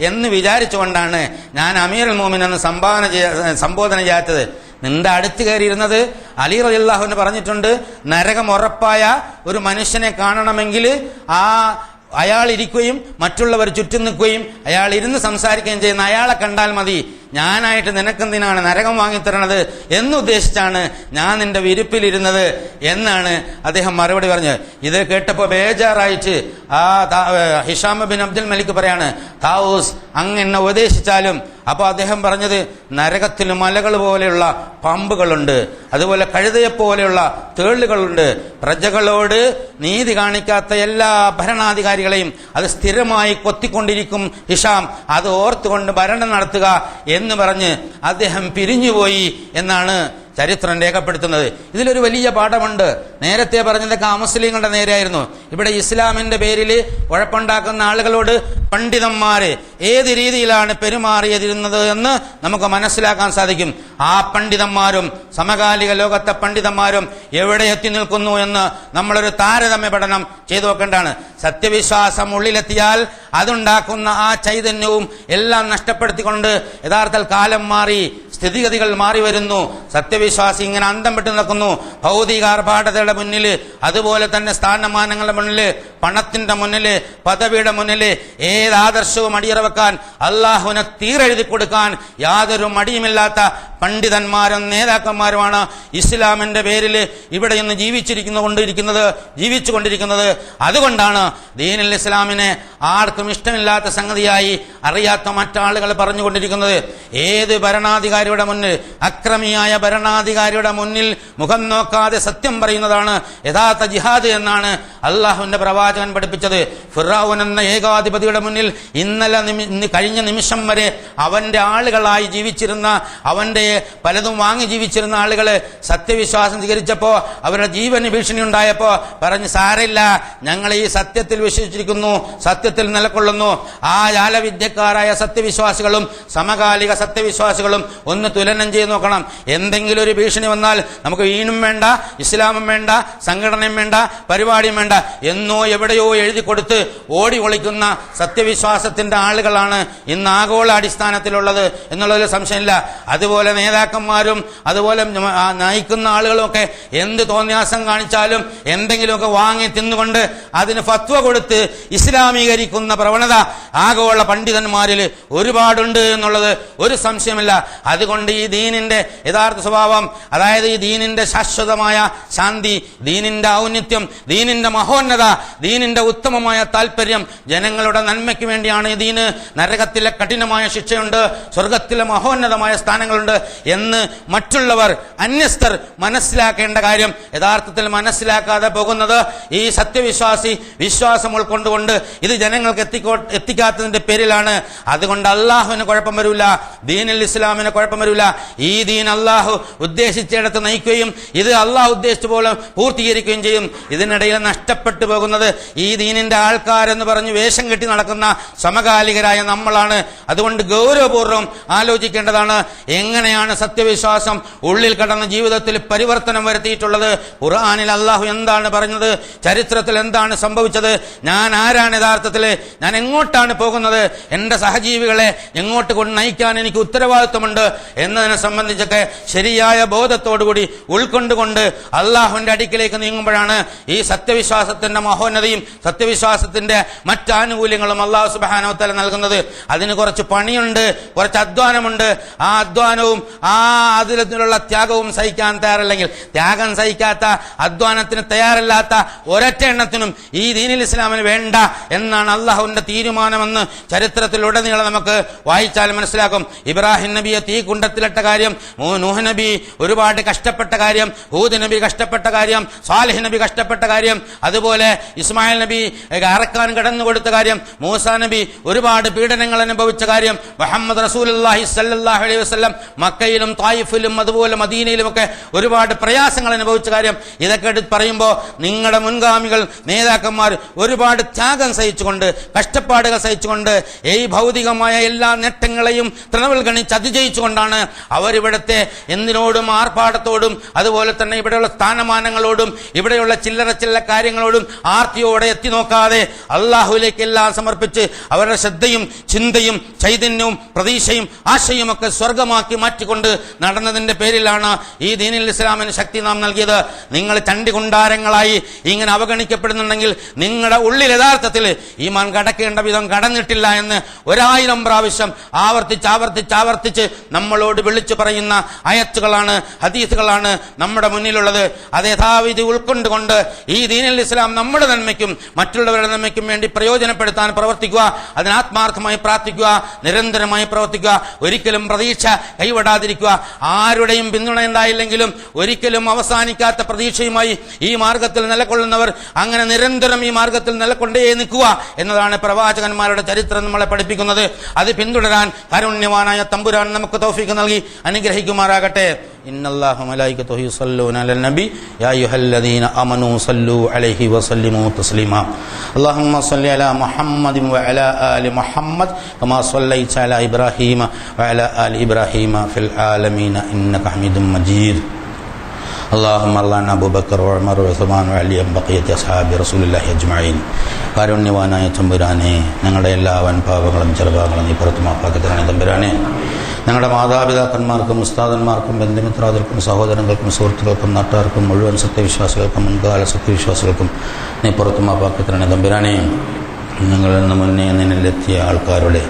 എന്ന് വിചാരിച്ചുകൊണ്ടാണ് ഞാൻ അമീറുൽ മുഅ്മിനീൻ എന്ന് സംബോധന ചെയ്യാത്തത്. നിന്റെ അടുത്ത് കയറിയിരുന്നത് അലി റളിയല്ലാഹു അൻഹു പറഞ്ഞിട്ടുണ്ട്, നരകം ഉറപ്പായ ഒരു മനുഷ്യനെ കാണണമെങ്കിൽ അയാൾ ഇരിക്കുകയും മറ്റുള്ളവർ ചുറ്റും നിൽക്കുകയും അയാൾ ഇരുന്ന് സംസാരിക്കുകയും ചെയ്യുന്ന അയാളെ കണ്ടാൽ മതി. ഞാനായിട്ട് നിനക്കെന്തിനാണ് നരകം വാങ്ങിത്തരണത് എന്നുദ്ദേശിച്ചാണ് ഞാൻ നിന്റെ വിരിപ്പിലിരുന്നത് എന്നാണ് അദ്ദേഹം മറുപടി പറഞ്ഞത്. ഇത് കേട്ടപ്പോൾ ബേജാറായിട്ട് ഹിഷാം ബിൻ അബ്ദുൽ മലിക് പറയാണ്, താവൂസ് അങ്ങ് എന്നെ ഉപദേശിച്ചാലും. അപ്പോൾ അദ്ദേഹം പറഞ്ഞത്, നരകത്തിൽ മലകൾ പോലെയുള്ള പാമ്പുകളുണ്ട്, അതുപോലെ കഴുതയെപ്പോലെയുള്ള തേളുകളുണ്ട്. പ്രജകളോട് നീതി കാണിക്കാത്ത എല്ലാ ഭരണാധികാരികളെയും അത് സ്ഥിരമായി കൊത്തിക്കൊണ്ടിരിക്കും ഹിഷാം, അത് ഓർത്തുകൊണ്ട് ഭരണം നടത്തുക എന്ന് പറഞ്ഞ് അദ്ദേഹം പിരിഞ്ഞുപോയി എന്നാണ് ചരിത്രം രേഖപ്പെടുത്തുന്നത്. ഇതിലൊരു വലിയ പാഠമുണ്ട്. നേരത്തെ പറഞ്ഞതൊക്കെ അമുസ്ലിങ്ങളുടെ നേരെയായിരുന്നു. ഇവിടെ ഇസ്ലാമിന്റെ പേരിൽ കുഴപ്പമുണ്ടാക്കുന്ന ആളുകളോട് പണ്ഡിതന്മാര് ഏത് രീതിയിലാണ് പെരുമാറിയതിരുന്നത് എന്ന് നമുക്ക് മനസ്സിലാക്കാൻ സാധിക്കും. ആ പണ്ഡിതന്മാരും സമകാലിക ലോകത്തെ പണ്ഡിതന്മാരും എവിടെ എത്തി നിൽക്കുന്നു എന്ന് നമ്മളൊരു താരതമ്യ പഠനം ചെയ്തു നോക്കേണ്ടതാണ്. സത്യവിശ്വാസം ഉള്ളിലെത്തിയാൽ അതുണ്ടാക്കുന്ന ആ ചൈതന്യവും എല്ലാം നഷ്ടപ്പെടുത്തിക്കൊണ്ട് യഥാർത്ഥ കാലം മാറി, സ്ഥിതിഗതികൾ മാറി വരുന്നു. സത്യവിശ്വാസി ഇങ്ങനെ അന്തം വിട്ട് നിൽക്കുന്നു. ഭൗതിക ആർഭാടതയുടെ മുന്നിൽ, അതുപോലെ തന്നെ സ്ഥാനമാനങ്ങളുടെ മുന്നിൽ, പണത്തിന്റെ മുന്നിൽ, പദവിയുടെ മുന്നിൽ ഏത് ആദർശവും അടിയറ വെക്കാൻ, അള്ളാഹുവിനെ തീരെഴുതി കൊടുക്കാൻ യാതൊരു മടിയുമില്ലാത്ത പണ്ഡിതന്മാരും നേതാക്കന്മാരുമാണ് ഇസ്ലാമിന്റെ പേരിൽ ഇവിടെ ഇന്ന് ജീവിച്ചു കൊണ്ടിരിക്കുന്നത്. അതുകൊണ്ടാണ് ദീനുൽ ഇസ്ലാമിനെ ആർക്കും ഇഷ്ടമില്ലാത്ത സംഗതിയായി അറിയാത്ത മറ്റാളുകൾ പറഞ്ഞുകൊണ്ടിരിക്കുന്നത്. ഏത് ഭരണാധികാരിയുടെ മുന്നിൽ, അക്രമിയായ ഭരണാധികാരിയുടെ മുന്നിൽ മുഖം നോക്കാതെ സത്യം പറയുന്നതാണ് യഥാർത്ഥ ജിഹാദ് എന്നാണ് അള്ളാഹുവിന്റെ പ്രവാചകൻ പഠിപ്പിച്ചത്. ഫിർഔൻ എന്ന ഏകാധിപതിയുടെ മുന്നിൽ കഴിഞ്ഞ നിമിഷം വരെ അവന്റെ ആളുകളായി ജീവിച്ചിരുന്ന, അവന്റെ പലതും വാങ്ങി ജീവിച്ചിരുന്ന ആളുകൾ സത്യവിശ്വാസം സ്വീകരിച്ചപ്പോ അവരുടെ ജീവന് ഭീഷണി ഉണ്ടായപ്പോ പറഞ്ഞു, സാരമില്ല, ഞങ്ങൾ ഈ സത്യത്തിൽ വിശ്വസിച്ചിരിക്കുന്നു, സത്യത്തിൽ നിലകൊള്ളുന്നു. ആ ജാലവിദ്യക്കാരായ സത്യവിശ്വാസികളും സമകാലിക സത്യവിശ്വാസികളും ഒന്ന് തുലനം ചെയ്ത് നോക്കണം. എന്തെങ്കിലും ഒരു ഭീഷണി വന്നാൽ നമുക്ക് വീണും വേണ്ട, ഇസ്ലാമും വേണ്ട, സംഘടനയും വേണ്ട, പരിപാടിയും വേണ്ട എന്നോ എവിടെയോ എഴുതി കൊടുത്ത് ഓടി ഒളിക്കുന്ന സത്യവിശ്വാസത്തിന്റെ ആളുകളാണ് ഇന്ന് ആഗോള അടിസ്ഥാനത്തിലുള്ളത് എന്നുള്ളതിൽ സംശയമില്ല. അതുപോലെ നേതാക്കന്മാരും അതുപോലെ നയിക്കുന്ന ആളുകളും ഒക്കെ എന്ത് തോന്നിയാസം കാണിച്ചാലും എന്തെങ്കിലുമൊക്കെ വാങ്ങി തിന്നുകൊണ്ട് അതിന് ഫത്വ കൊടുത്ത് ഇസ്ലാമീകരിക്കുന്ന പ്രവണത ആഗോള പണ്ഡിതന്മാരിൽ ഒരുപാടുണ്ട് എന്നുള്ളത് ഒരു സംശയമില്ല. അതുകൊണ്ട് ഈ ദീനിന്റെ യഥാർത്ഥ സ്വഭാവം, അതായത് ഈ ദീനിന്റെ ശാശ്വതമായ ശാന്തി, ദീനിന്റെ ഔന്നിത്യം, ദീനിന്റെ മഹോന്നത, ദീനിന്റെ ഉത്തമമായ താല്പര്യം, ജനങ്ങളുടെ നന്മയ്ക്ക് വേണ്ടിയാണ് ഈ ദീന്. നരകത്തിലെ കഠിനമായ ശിക്ഷയുണ്ട്, സ്വർഗത്തിലെ മഹോന്നതമായ സ്ഥാനങ്ങളുണ്ട് എന്ന് മറ്റുള്ളവർ അന്യസ്തർ മനസ്സിലാക്കേണ്ട കാര്യം യഥാർത്ഥത്തിൽ മനസ്സിലാക്കാതെ പോകുന്നത് ഈ സത്യവിശ്വാസി വിശ്വാസം ഉൾക്കൊണ്ടുകൊണ്ട് ഇത് ജനങ്ങൾക്ക് എത്തിക്കാത്തതിന്റെ പേരിലാണ്. അതുകൊണ്ട് അള്ളാഹുവിന് കുഴപ്പം വരില്ല, ദീനുൽ ഇസ്ലാമിന് കുഴപ്പം വരില്ല. ഈ ദീൻ അള്ളാഹു ഉദ്ദേശിച്ചിടത്ത് നയിക്കുകയും ഇത് അള്ളാഹു ഉദ്ദേശിച്ച പോലെ പൂർത്തീകരിക്കുകയും ചെയ്യും. ഇതിനിടയിൽ നഷ്ടപ്പെട്ടു പോകുന്നത് ഈ ദീനിന്റെ ആൾക്കാരെന്ന് പറഞ്ഞ് വേഷം കെട്ടി നടക്കുന്ന സമകാലികരായ നമ്മളാണ്. അതുകൊണ്ട് ഗൗരവപൂർവ്വം ആലോചിക്കേണ്ടതാണ്, എങ്ങനെയാണ് സത്യവിശ്വാസം ഉള്ളിൽ കടന്ന ജീവിതത്തിൽ പരിവർത്തനം വരുത്തിയിട്ടുള്ളത്. ഖുർആനിൽ അള്ളാഹു എന്താണ് പറഞ്ഞത്, ചരിത്രത്തിൽ എന്താണ് സംഭവിച്ചത്, ഞാൻ ആരാണ് യഥാർത്ഥത്തിൽ, ഞാൻ എങ്ങോട്ടാണ് പോകുന്നത്, എന്റെ സഹജീവികളെ എങ്ങോട്ട് കൊണ്ട് നയിക്കാൻ എനിക്ക് ഉത്തരവാദിത്വമുണ്ട് എന്നതിനെ സംബന്ധിച്ചൊക്കെ ശരിയായ ബോധത്തോടുകൂടി ഉൾക്കൊണ്ടുകൊണ്ട് അള്ളാഹുവിന്റെ അടുക്കിലേക്ക് നീങ്ങുമ്പോഴാണ് ഈ സത്യവിശ്വാസത്തിന്റെ മഹോന്നതയും സത്യവിശ്വാസത്തിന്റെ മറ്റാനുകൂല്യങ്ങളും അള്ളാഹു സുബ്ഹാനഹു വ തആല നൽകുന്നത്. അതിന് കുറച്ച് പണിയുണ്ട്, കുറച്ച് അധ്വാനമുണ്ട്. ആ അധ്വാനവും അതിലുള്ള ത്യാഗവും സഹിക്കാൻ തയ്യാറല്ലെങ്കിൽ, ത്യാഗം സഹിക്കാത്ത, അധ്വാനത്തിന് തയ്യാറല്ലാത്ത ഒരൊറ്റ എണ്ണത്തിനും ഈ ദീനുൽ ഇസ്ലാമിന് വേണ്ട എന്നാണ് അള്ളാഹുവിന്റെ തീരുമാനമെന്ന് ചരിത്രത്തിലുടനീളം നമുക്ക് വായിച്ചാൽ മനസ്സിലാക്കും. ഇബ്രാഹിം നബിയെ തീ കുണ്ടത്തിലിട്ട കാര്യം, നൂഹ് നബി ഒരുപാട് കഷ്ടപ്പെട്ട കാര്യം, ഹൂദ് നബി കഷ്ടപ്പെട്ട കാര്യം, സാലിഹ് നബി കഷ്ടപ്പെട്ട കാര്യം, അതുപോലെ ഇസ്മായിൽ നബി അറക്കാൻ കടന്നു കൊടുത്ത കാര്യം, മൂസാ നബി ഒരുപാട് പീഡനങ്ങൾ അനുഭവിച്ച കാര്യം, മുഹമ്മദ് റസൂലുള്ളാഹി സ്വല്ലല്ലാഹു അലൈഹി വസല്ലം മക്കയിലും തായിഫിലും അതുപോലെ മദീനയിലുമൊക്കെ ഒരുപാട് പ്രയാസങ്ങൾ അനുഭവിച്ച കാര്യം. ഇതൊക്കെ എടുത്ത് പറയുമ്പോൾ നിങ്ങളുടെ മുൻഗാമികൾ നേതാക്കന്മാർ ഒരുപാട് ത്യാഗം സഹിച്ചുകൊണ്ട്, കഷ്ടപ്പാടുകൾ സഹിച്ചുകൊണ്ട്, ഈ ഭൗതികമായ എല്ലാ നേട്ടങ്ങളെയും തൃണവൽഗണിച്ച് അതിജയിച്ചുകൊണ്ടാണ് അവരിവിടുത്തെ എന്തിനോടും ആർഭാടത്തോടും അതുപോലെ തന്നെ ഇവിടെയുള്ള സ്ഥാനമാനങ്ങളോടും ഇവിടെയുള്ള ചില്ലറ കാര്യങ്ങളോടും ആർത്തിയോടെ എത്തി നോക്കാതെ അള്ളാഹുവിലേക്ക് എല്ലാം സമർപ്പിച്ച് അവരുടെ ശ്രദ്ധയും ചിന്തയും ചൈതന്യവും പ്രതീക്ഷയും ആശയും ഒക്കെ സ്വർഗമാക്കി മാറ്റിക്കൊണ്ട് നടന്നതിന്റെ പേരിലാണ് ഈ ദീനുൽ ഇസ്ലാമിന് ശക്തി നാം നൽകിയത്. നിങ്ങൾ ചണ്ടികുണ്ടാരങ്ങളായി ഇങ്ങനെ അവഗണിക്കപ്പെടുന്നുണ്ടെങ്കിൽ നിങ്ങളുടെ ഉള്ളിൽ യഥാർത്ഥത്തിൽ ഈമാൻ കടക്കേണ്ട വിധം കടന്നിട്ടില്ല എന്ന് 1000 പ്രാവശ്യം ആവർത്തിച്ച് നമ്മളോട് വിളിച്ചു പറയുന്ന ആയത്തുകളാണ്, ഹദീസുകളാണ് നമ്മുടെ മുന്നിലുള്ളത്. അത് യഥാവിധി ഉൾക്കൊണ്ടുകൊണ്ട് ഈ ദീനുൽ ഇസ്ലാം നമ്മുടെ നന്മയ്ക്കും മറ്റുള്ളവരുടെ നന്മയ്ക്കും വേണ്ടി പ്രയോജനപ്പെടുത്താൻ പ്രവർത്തിക്കുക, അതിന് ആത്മാർത്ഥമായി പ്രാർത്ഥിക്കുക, നിരന്തരമായി പ്രവർത്തിക്കുക, ഒരിക്കലും പ്രതീക്ഷ കൈവിടാതിരിക്കുക. ആരുടെയും പിന്തുണ ഉണ്ടായില്ലെങ്കിലും ഒരിക്കലും അവസാനിക്കാത്ത പ്രതീക്ഷയുമായി ഈ മാർഗത്തിൽ നിലകൊള്ളുന്നവർ അങ്ങനെ നിരന്തരം ഈ മാർഗത്തിൽ നിലകൊണ്ടേ നിൽക്കുക എന്നതാണ് പ്രവാചകന്മാരുടെ ചരിത്രം നമ്മളെ പഠിപ്പിക്കുന്നത്. അത് പിന്തുടരാൻ കാരുണ്യവാനായ തമ്പുരാൻ നമുക്ക് തൗഫീഖ് നൽകി അനുഗ്രഹിക്കുമാറാകട്ടെ. ഇന്നല്ലാഹു മലായികതുഹു യുസല്ലൂന അലൻ നബി യാ അയ്യുഹല്ലദീന ആമനൂ സല്ലു അലൈഹി വസല്ലിമു തസ്ലീമാ. അല്ലാഹുമ്മ സ്വല്ലി അലാ മുഹമ്മദിൻ വഅലാ ആലി മുഹമ്മദ് കമാ സ്വല്ലൈത അലാ ഇബ്രാഹീമ വഅലാ ആലി ഇബ്രാഹീമ ഫിൽ ആലമീന ഇന്നക ഹമീദും മജീദ്. اللهم اللعن أبو بكر وعمر وعثمان وعلي بقية أصحاب رسول الله أجمعين. കാരുണ്യവാനായ തമ്പുരാനെ, ഞങ്ങളുടെ എല്ലാ വൻപാപങ്ങളും ചെറുപാപങ്ങളും നീ പുറത്തു മാപ്പാക്കി തരണേ തമ്പുരാനെ. ഞങ്ങളുടെ മാതാപിതാക്കന്മാർക്കും ഉസ്താദന്മാർക്കും ബന്ധുമിത്രാദികൾക്കും സഹോദരങ്ങൾക്കും സുഹൃത്തുക്കൾക്കും നാട്ടുകാർക്കും മുഴുവൻ സത്യവിശ്വാസികൾക്കും മുൻകാല സത്യവിശ്വാസികൾക്കും നീ പുറത്തു മാപ്പാക്കി തരണേ തമ്പുരാനെ. ഞങ്ങളിൽ നിന്ന് മുന്നേ നിന്നിലെത്തിയ ആൾക്കാരുടെ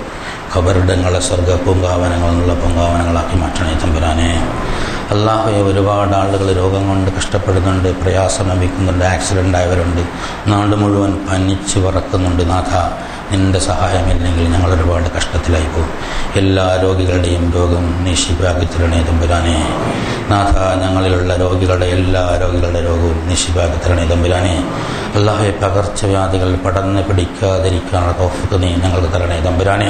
ഖബറിടങ്ങളെ സ്വർഗ്ഗ പൂങ്കാവനങ്ങളെന്നുള്ള പൂങ്കാവനങ്ങളാക്കി മാറ്റണേ തമ്പുരാനെ. അല്ലാഹുവേ, ഒരുപാട് ആളുകൾ രോഗം കൊണ്ട് കഷ്ടപ്പെടുന്നുണ്ട്, പ്രയാസം ലഭിക്കുന്നുണ്ട്, ആക്സിഡൻ്റ് ആയവരുണ്ട്, നാട് മുഴുവൻ പനിച്ച് വറക്കുന്നുണ്ട്. നാഥ, നിൻ്റെ സഹായമില്ലെങ്കിൽ ഞങ്ങൾ ഒരുപാട് കഷ്ടത്തിലായി പോകും. എല്ലാ രോഗികളുടെയും രോഗം നീ ശിഫാക്കി തരണേ തമ്പുരാനെ. നാഥ, ഞങ്ങളിലുള്ള എല്ലാ രോഗികളുടെ രോഗവും നീ ശിഫാക്കി തരണേ തമ്പുരാനെ. അല്ലാഹുവേ, പകർച്ചവ്യാധികൾ പടർന്ന് പിടിക്കാതിരിക്കാനുള്ള തൗഫീഖ് നീ ഞങ്ങൾക്ക് തരണേ തമ്പുരാനെ.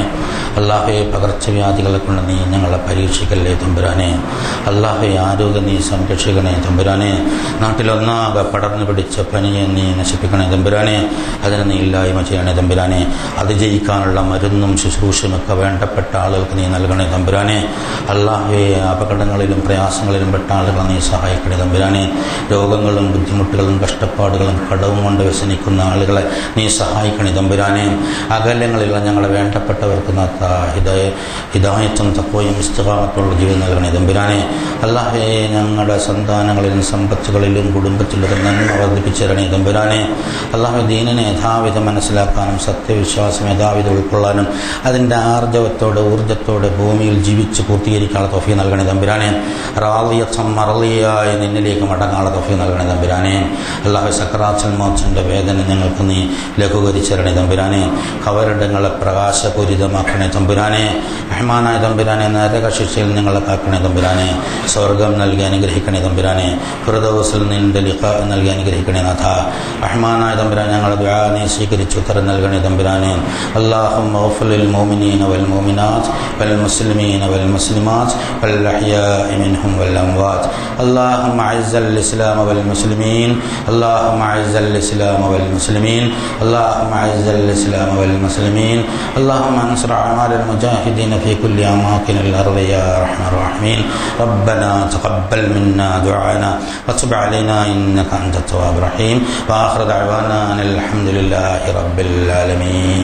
അല്ലാഹുവേ, പകർച്ചവ്യാധികളെ കൊണ്ട് നീ ഞങ്ങളെ പരീക്ഷിക്കല്ലേ തമ്പുരാനെ. അല്ലാഹുവേ, ആരോഗ്യം നീ സംരക്ഷിക്കണേ തമ്പുരാനെ. നാട്ടിലൊന്നാകെ പടർന്നു പിടിച്ച പനിയെ നീ നശിപ്പിക്കണേ തമ്പുരാനെ. അതിനെ നീ ഇല്ലായ്മ ചെയ്യണേ തമ്പുരാനെ. അത് ജയിക്കാനുള്ള മരുന്നും ശുശ്രൂഷയുമൊക്കെ വേണ്ടപ്പെട്ട ആളുകൾക്ക് നീ നൽകണേ തമ്പുരാനെ. അല്ലാഹുവേ, അപകടങ്ങളിലും പ്രയാസങ്ങളിലും പെട്ട ആളുകളെ നീ സഹായിക്കണേ തമ്പുരാനെ. രോഗങ്ങളും ബുദ്ധിമുട്ടുകളും കഷ്ടപ്പാടുകളും കടവും കൊണ്ട് വ്യസനിക്കുന്ന ആളുകളെ നീ സഹായിക്കണേ തമ്പുരാനെ. അകലങ്ങളിലുള്ള ഞങ്ങളെ വേണ്ടപ്പെട്ടവർക്ക് ഹിദായത്തും തഖ്വയും ഇസ്തിഖാമത്തുള്ള ജീവിതം നൽകണേ തമ്പുരാനെ. അല്ലാഹുവേ, ഞങ്ങളുടെ സന്താനങ്ങളിലും സമ്പത്തുകളിലും കുടുംബത്തിലൊക്കെ നന്മ വർദ്ധിപ്പിച്ചു തരണേ തമ്പുരാനെ. അല്ലാഹുവേ, ദീനിനെ യഥാവിധം മനസ്സിലാക്കാനും സത്യവിശ്വാസം യഥാവിധം ഉൾക്കൊള്ളാനും അതിൻ്റെ ഊർജ്ജത്തോടെ ഭൂമിയിൽ ജീവിച്ച് പൂർത്തീകരിക്കാനുള്ള തൗഫീഖ് നൽകണേ തമ്പുരാനെ. റാളിയത്തും മറളിയായി നിന്നിലേക്ക് മടങ്ങാനുള്ള തൗഫീഖ് നൽകണേ തമ്പുരാനെ. അല്ലാഹുവേ, സക്കറാത്തുൽ മൗത്തിന്റെ വേദന ഞങ്ങൾക്ക് നീ ലഘൂകരിച്ചു തരണേ തമ്പുരാനെ. ഖബറിടങ്ങളെ പ്രകാശപൂരിതമാക്കണേ തമ്പുരാനെ. റഹ്മാനായ തമ്പുരാനെ, നരകശിക്ഷയിൽ ഞങ്ങളെ കാക്കണേ തമ്പുരാനെ. സ്വർഗം നൽകി അനുഗ്രഹിക്കണേ തമ്പുരാനെ. ഫിർദൗസിൽ നിന്റെ ലിഖാ നൽകി അനുഗ്രഹിക്കണേ നാഥ. റഹ്മാനായ തമ്പുരാൻ, ഞങ്ങളുടെ ദുആ നീ സ്വീകരിച്ച് ഉത്തരം നൽകണേ തമ്പുരാനെ. അല്ലാഹുമ്മ ഗ്ഫിർ ലിൽ മുഅ്മിനീന വൽ മുഅ്മിനാത്ത് വൽ മുസ്ലിമീന വൽ മുസ്ലിമാത്ത് വൽ അഹ്യാഇ മിൻഹും വൽ അംവാത്ത്. اللهم اعز الاسلام والمسلمين اللهم اعز الاسلام والمسلمين اللهم اعز الاسلام والمسلمين اللهم انصر اعمال المجاهدين في كل اماكن الارض يا ارحم الراحمين. ربنا تقبل منا دعاءنا وتب علينا انك انت التواب الرحيم. واخر دعوانا ان الحمد لله رب العالمين.